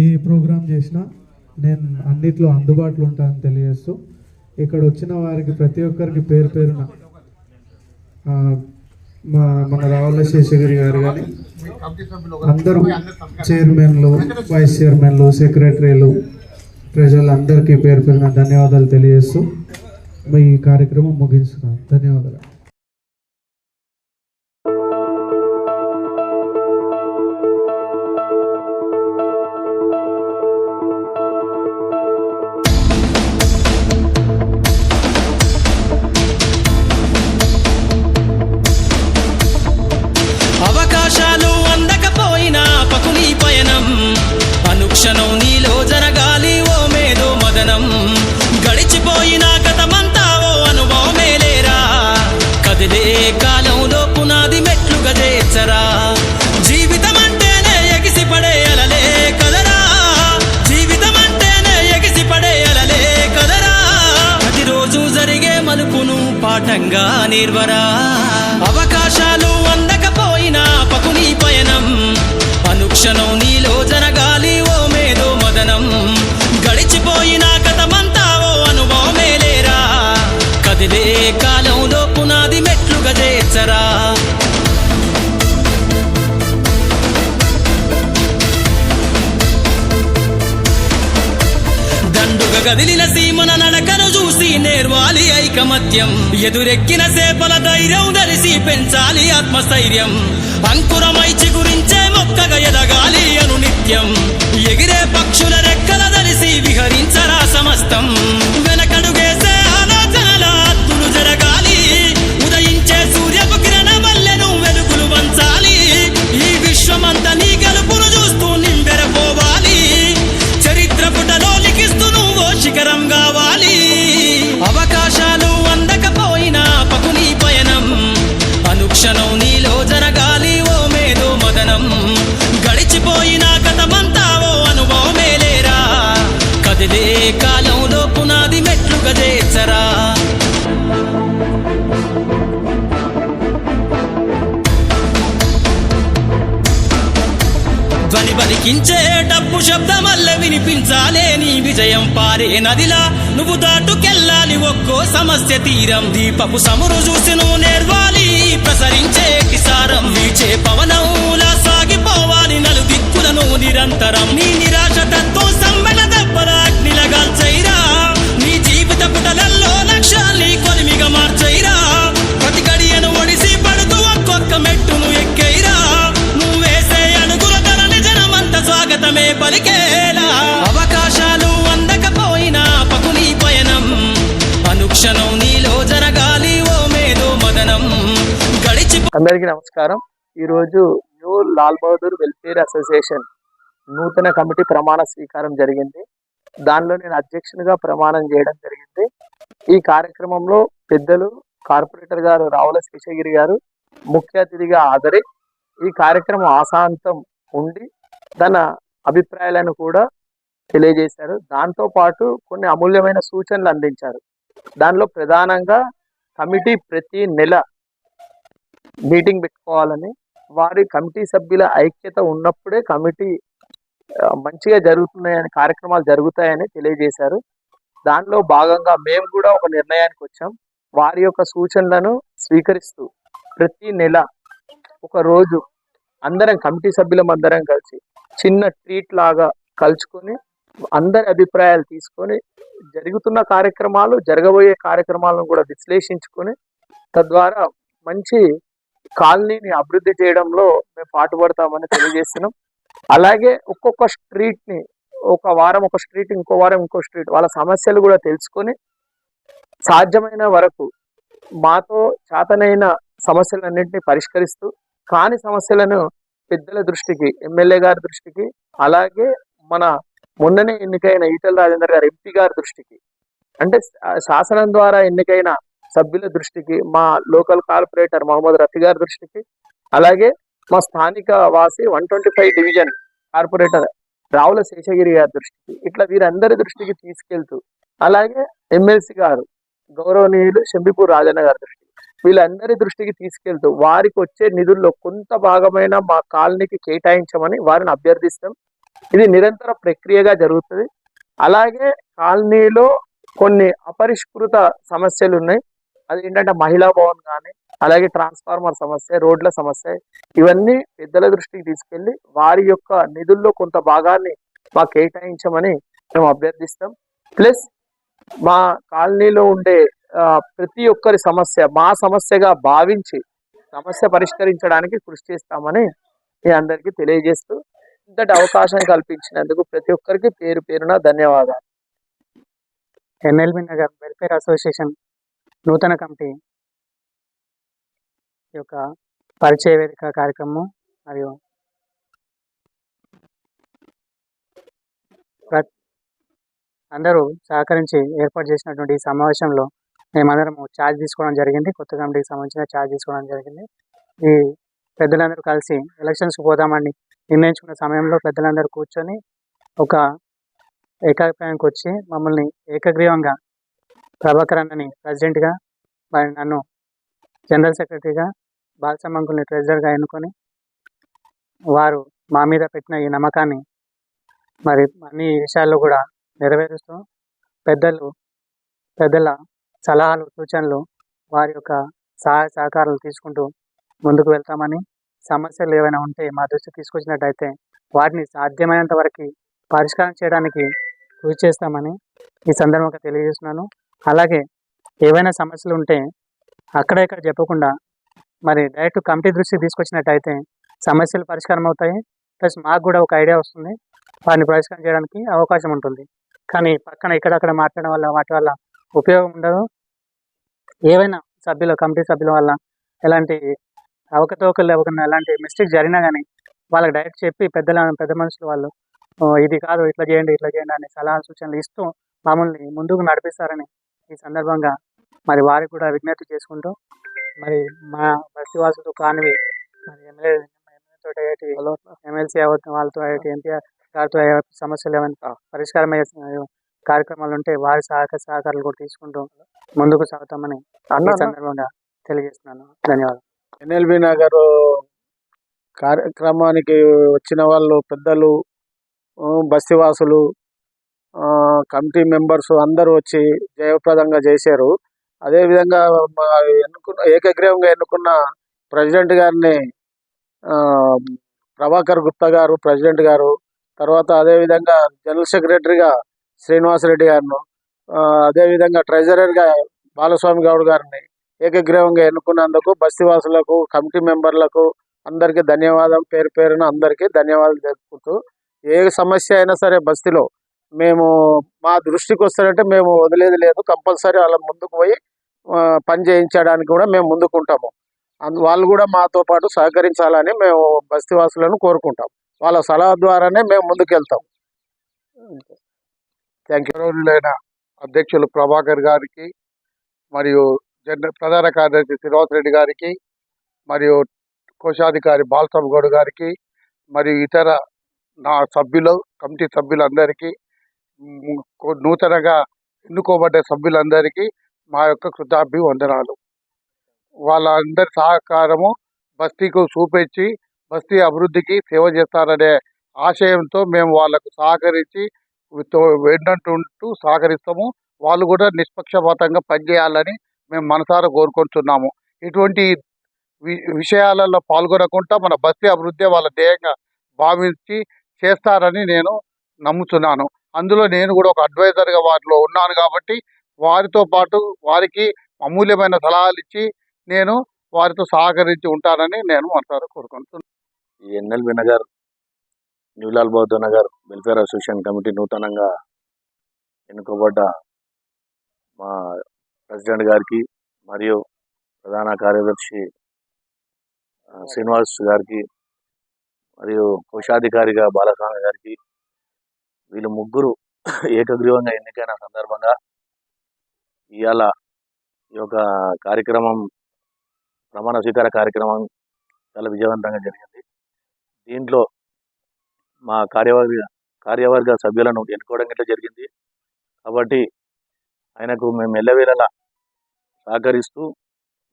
ఏ ప్రోగ్రాం చేసినా నేను అన్నిట్లో అందుబాటులో ఉంటానని తెలియజేస్తూ, ఇక్కడ వచ్చిన వారికి ప్రతి ఒక్కరికి పేరు పేరున మన రావుల శేషగిరి గారు కానీ అందరూ చైర్మన్లు, వైస్ చైర్మన్లు, సెక్రటరీలు, ప్రజలందరికీ పేరు పేరున ధన్యవాదాలు తెలియజేస్తూ ఈ కార్యక్రమం ముగిస్తున్నాను. ధన్యవాదాలు. అవకాశాలు అందకపోయినా పకుని పయనం, అనుక్షణం నీలో జరగాలి ఓ మేధో మదనం. గడిచిపోయిన గతమంతా ఓ అనుభవమే లేరా, కదిలే కాలంలో పునాది మెట్లు గజేచ్చరా. జీవితం అంటేనే ఎగిసిపడే అలలే కదరా, జీవితం అంటేనే ఎగిసిపడే అలలే కదరా. ప్రతిరోజు జరిగే మలుపును పాఠంగా నిర్వరా. అవకాశాలు అందకపోయినా పకుని పయనం, అనుక్షణం నీలో జరగాలి ఓ మేధో మదనం. గడిచిపోయిన గతమంతా ఓ అనుభవమే లేరా, కదిలే కాలంలో పునాది మెట్లు గజేచ్చరా. దండుగ గదిలిన సీమన నడకను చూసి నేర్వాలి ఐకమత్యం. ఎదురెక్కిన సేపల ధైర్యం ధరిసి పెంచాలి ఆత్మస్థైర్యం. అంకురమై చిగురించే మొక్కగా ఎదగాలి అను నిత్యం. ఎగిరే పక్షుల రెక్కల ధరిసి విహరించరా సమస్తం. వెనకడుగేసే ఆలోచనల అద్దులు జరగాలి. ఉదయించే సూర్యపు కిరణ వల్లెను వెలుగులు వంచాలి. ఈ విశ్వమంతా నీ గెలుపును చూస్తూ నింబెరపోవాలి. చరిత్ర పుటలో లిఖిస్తూ నువ్వు శిఖరం కావాలి. అవకాశాలు అందకపోయినా పకుని పయనం, అనుక్షణం నీలో జరగాలి ఓ మేధో మదనం. గడిచిపోయిన గతమంతా ఓ అనుభవమే లేరా, కదిలే కాలంలో పునాది మెట్లు గజేచ్చరా. ధ్వని బలికించే డప్పు శబ్దమల్ల వినిపించాలే నీ విజయం. పారే నదిలా నువ్వు దాటుకెళ్ళాలి ఒక్కో సమస్య తీరం. దీపపు సమురు చూసి నువ్వు నేర్వాలి ప్రసరించే కిసారం. వీచే పవనంలా సాగిపోవాలి నలు దిక్కులను నిరంతరం. నీ నిరాశ తత్వం సమ్మెల దెబ్బల అగ్నిలగాల్చైరా. నీ జీవిత పుటలల్లో లక్ష్యాల్ని కొలిమిగా మార్చైరా. ప్రతి గడియను ఒడిసి పడుతూ ఒక్కొక్క మెట్టును ఎక్కైరా. నువ్వేసే అడుగుల ధరని జనమంత స్వాగతమే పలికేలా. అవకాశాలు అందకపోయినా పకుని పయనం, అనుక్షణం నీలో జరగాలి ఓ మేధో మదనం. గడిచి అందరికీ నమస్కారం. ఈరోజు new Lal Bahadur welfare association నూతన కమిటీ ప్రమాణ స్వీకారం జరిగింది. దానిలో నేను అధ్యక్షునిగా ప్రమాణం చేయడం జరిగింది. ఈ కార్యక్రమంలో పెద్దలు కార్పొరేటర్ గారు రావుల శేషగిరి గారు ముఖ్య అతిథిగా హాజరై ఈ కార్యక్రమం ఆశాంతం ఉండి తన అభిప్రాయాలను కూడా తెలియజేశారు. దాంతో పాటు కొన్ని అమూల్యమైన సూచనలు అందించారు. దానిలో ప్రధానంగా కమిటీ ప్రతి నెల మీటింగ్ పెట్టుకోవాలని, వారి కమిటీ సభ్యుల ఐక్యత ఉన్నప్పుడే కమిటీ మంచిగా జరుగుతున్నాయని, కార్యక్రమాలు జరుగుతాయని తెలియజేశారు. దానిలో భాగంగా మేము కూడా ఒక నిర్ణయానికి వచ్చాం. వారి యొక్క సూచనలను స్వీకరిస్తూ ప్రతి నెల ఒక రోజు అందరం కమిటీ సభ్యులం అందరం కలిసి చిన్న ట్రీట్ లాగా కలుసుకొని అందరి అభిప్రాయాలు తీసుకొని జరుగుతున్న కార్యక్రమాలు, జరగబోయే కార్యక్రమాలను కూడా విశ్లేషించుకొని తద్వారా మంచి కాలనీని అభివృద్ధి చేయడంలో మేము పాటుపడతామని తెలియజేస్తున్నాం. అలాగే ఒక్కొక్క స్ట్రీట్ ని ఒక వారం ఒక స్ట్రీట్, ఇంకో వారం ఇంకో స్ట్రీట్, వాళ్ళ సమస్యలు కూడా తెలుసుకొని సాధ్యమైన వరకు మాతో చేతనైన సమస్యలన్నింటినీ పరిష్కరిస్తూ, కాని సమస్యలను పెద్దల దృష్టికి, ఎమ్మెల్యే గారి దృష్టికి, అలాగే మన మొన్ననే ఎన్నికైన ఈటల రాజేందర్ గారు ఎంపీ గారి దృష్టికి, అంటే శాసనం ద్వారా ఎన్నికైన సభ్యుల దృష్టికి, మా లోకల్ కార్పొరేటర్ మహమ్మద్ రఫీ గారి దృష్టికి, అలాగే మా స్థానిక వాసి 125 డివిజన్ కార్పొరేటర్ రావుల శేషగిరి గారి దృష్టికి, ఇట్లా వీరందరి దృష్టికి తీసుకెళ్తూ, అలాగే ఎమ్మెల్సీ గారు గౌరవనీయులు శంబిపూర్ రాజన్న గారి దృష్టికి, వీళ్ళందరి దృష్టికి తీసుకెళ్తూ వారికి వచ్చే నిధుల్లో కొంత భాగమైన మా కాలనీకి కేటాయించమని వారిని అభ్యర్థిస్తాం. ఇది నిరంతర ప్రక్రియగా జరుగుతుంది. అలాగే కాలనీలో కొన్ని అపరిష్కృత సమస్యలు ఉన్నాయి. అది ఏంటంటే మహిళా భవన్ కానీ, అలాగే ట్రాన్స్ఫార్మర్ సమస్య, రోడ్ల సమస్య, ఇవన్నీ పెద్దల దృష్టికి తీసుకెళ్లి వారి యొక్క నిధుల్లో కొంత భాగాన్ని మాకు కేటాయించమని మేము అభ్యర్థిస్తాం. ప్లస్ మా కాలనీలో ఉండే ప్రతి ఒక్కరి సమస్య మా సమస్యగా భావించి సమస్య పరిష్కరించడానికి కృషి చేస్తామని మీ అందరికీ తెలియజేస్తూ, ఇంతటి అవకాశం కల్పించినందుకు ప్రతి ఒక్కరికి పేరు పేరున ధన్యవాదాలు. ఎన్ఎల్బి నగర్ వెల్ఫేర్ అసోసియేషన్ నూతన కమిటీ యొక్క పరిచయ వేదిక కార్యక్రమం మరియు అందరూ సహకరించి ఏర్పాటు చేసినటువంటి ఈ సమావేశంలో మేమందరం ఛార్జ్ తీసుకోవడం జరిగింది. కొత్త కమిటీకి సంబంధించిన ఛార్జ్ తీసుకోవడం జరిగింది. ఈ పెద్దలందరూ కలిసి ఎలక్షన్స్కి పోదామని నిర్ణయించుకున్న సమయంలో పెద్దలందరూ కూర్చొని ఒక ఏకాభిప్రాయానికి వచ్చి మమ్మల్ని ఏకగ్రీవంగా ప్రభాకర్ అన్నని ప్రెసిడెంట్గా, మరి నన్ను జనరల్ సెక్రటరీగా, బాలసమంకుల్ని ట్రెజరర్గా ఎన్నుకొని వారు మా మీద పెట్టిన ఈ నమ్మకాన్ని మరి అన్ని విషయాల్లో కూడా నెరవేరుస్తూ పెద్దల సలహాలు, సూచనలు, వారి యొక్క సహాయ సహకారాలు తీసుకుంటూ ముందుకు వెళ్తామని, సమస్యలు ఏవైనా ఉంటే మా దృష్టికి తీసుకొచ్చినట్టయితే వాటిని సాధ్యమైనంత వరకు పరిష్కారం చేయడానికి కృషి చేస్తామని ఈ సందర్భంగా తెలియజేస్తున్నాను. అలాగే ఏవైనా సమస్యలు ఉంటే అక్కడ ఇక్కడ చెప్పకుండా మరి డైరెక్ట్ కమిటీ దృష్టికి తీసుకొచ్చినట్టయితే సమస్యలు పరిష్కారం అవుతాయి. ప్లస్ మాకు కూడా ఒక ఐడియా వస్తుంది, వాటిని పరిష్కారం చేయడానికి అవకాశం ఉంటుంది. కానీ పక్కన ఇక్కడక్కడ మాట్లాడడం వల్ల వాటి వల్ల ఉపయోగం ఉండదు. ఏవైనా కమిటీ సభ్యుల వల్ల ఎలాంటి అవకతవకలు లేకుండా ఎలాంటి మిస్టేక్ జరిగినా కానీ వాళ్ళకి డైరెక్ట్ చెప్పి పెద్ద మనుషులు వాళ్ళు ఇది కాదు, ఇట్లా చేయండి అని సలహా సూచనలు ఇస్తూ మమ్మల్ని ముందుకు నడిపిస్తారని ఈ సందర్భంగా మరి వారికి కూడా విజ్ఞప్తి చేసుకుంటూ, మరి మా బస్తీవాసులతో కానివి మరి ఎమ్మెల్సీ వాళ్ళతో ఎంపీ గారితో సమస్యలు ఏమైనా పరిష్కారమయ్యే కార్యక్రమాలు ఉంటే వారి సహకారాలు కూడా తీసుకుంటూ ముందుకు సాగుతామని ఈ సందర్భంగా తెలియజేస్తున్నాను. ధన్యవాదాలు. ఎన్ఎల్బి నగర్ కార్యక్రమానికి వచ్చిన వాళ్ళు పెద్దలు, బస్తీవాసులు, కమిటీ మెంబర్స్ అందరూ వచ్చి జయప్రదంగా చేశారు. అదేవిధంగా ఏకగ్రీవంగా ఎన్నుకున్న ప్రెసిడెంట్ గారిని ప్రభాకర్ గుప్తా గారు ప్రెసిడెంట్ గారు, తర్వాత అదేవిధంగా జనరల్ సెక్రటరీగా శ్రీనివాసరెడ్డి గారిను, అదేవిధంగా ట్రెజరర్గా బాలస్వామి గౌడ్ గారిని ఏకగ్రీవంగా ఎన్నుకున్నందుకు బస్తీవాసులకు, కమిటీ మెంబర్లకు అందరికీ ధన్యవాదం. పేరు పేరున అందరికీ ధన్యవాదాలు తెలుపుకుంటూ, ఏ సమస్య అయినా సరే బస్తీలో మేము మా దృష్టికి వస్తారంటే మేము వదిలేది లేదు. కంపల్సరీ వాళ్ళ ముందుకు పోయి పని చేయించడానికి కూడా మేము ముందుకుంటాము. వాళ్ళు కూడా మాతో పాటు సహకరించాలని మేము బస్తీవాసులను కోరుకుంటాం. వాళ్ళ సలహా ద్వారానే మేము ముందుకెళ్తాం. Thank you. అధ్యక్షులు ప్రభాకర్ గారికి, మరియు ప్రధాన కార్యదర్శి శ్రీనివాసరెడ్డి గారికి, మరియు కోశాధికారి బాలస్వామి గౌడ్ గారికి, మరియు ఇతర నా కమిటీ సభ్యులందరికీ, నూతనంగా ఎన్నుకోబడ్డ సభ్యులందరికీ మా యొక్క కృతజ్ఞాభివందనాలు. వాళ్ళందరి సహకారము బస్తీకు చూపించి బస్తీ అభివృద్ధికి సేవ చేస్తారనే ఆశయంతో మేము వాళ్ళకు సహకరించి వెన్నంటుంటూ సహకరిస్తాము. వాళ్ళు కూడా నిష్పక్షపాతంగా పనిచేయాలని మేము మనసారా కోరుకుంటున్నాము. ఇటువంటి విషయాలలో పాల్గొనకుండా మన బస్తీ అభివృద్ధి వాళ్ళ ధ్యేయంగా భావించి చేస్తారని నేను నమ్ముతున్నాను. అందులో నేను కూడా ఒక అడ్వైజర్గా వారిలో ఉన్నాను కాబట్టి వారితో పాటు వారికి అమూల్యమైన సలహాలు ఇచ్చి నేను వారితో సహకరించి ఉంటానని నేను మనసారా కోరుకుంటున్నాను. ఈ NLB Nagar new Lal Bahadur Nagar welfare association committee నూతనంగా ఎన్నుకోబడ్డ మా ప్రెసిడెంట్ గారికి మరియు ప్రధాన కార్యదర్శి శ్రీనివాస్ గారికి మరియు కోశాధికారిగా బాలస్వామి గారికి, వీళ్ళు ముగ్గురు ఏకగ్రీవంగా ఎన్నికైన సందర్భంగా ఇవాళ ఈ యొక్క కార్యక్రమం ప్రమాణ స్వీకార కార్యక్రమం చాలా విజయవంతంగా జరిగింది. దీంట్లో మా కార్యవర్గ సభ్యులను ఎన్నుకోవడం ఇట్లా జరిగింది కాబట్టి ఆయనకు మేము ఎల్లవేళలా సహకరిస్తూ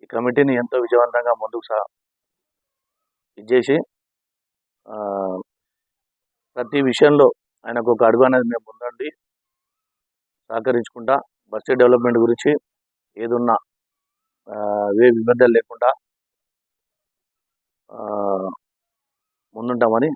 ఈ కమిటీని ఎంతో విజయవంతంగా ముందుకు ఇచ్చేసి ప్రతి విషయంలో ఆయనకు ఒక అడుగు అనేది మేము ముందండి సహకరించుకుంటా బస్తీ డెవలప్మెంట్ గురించి ఏదున్నా ఏ విభేదాలు లేకుండా ముందుంటామని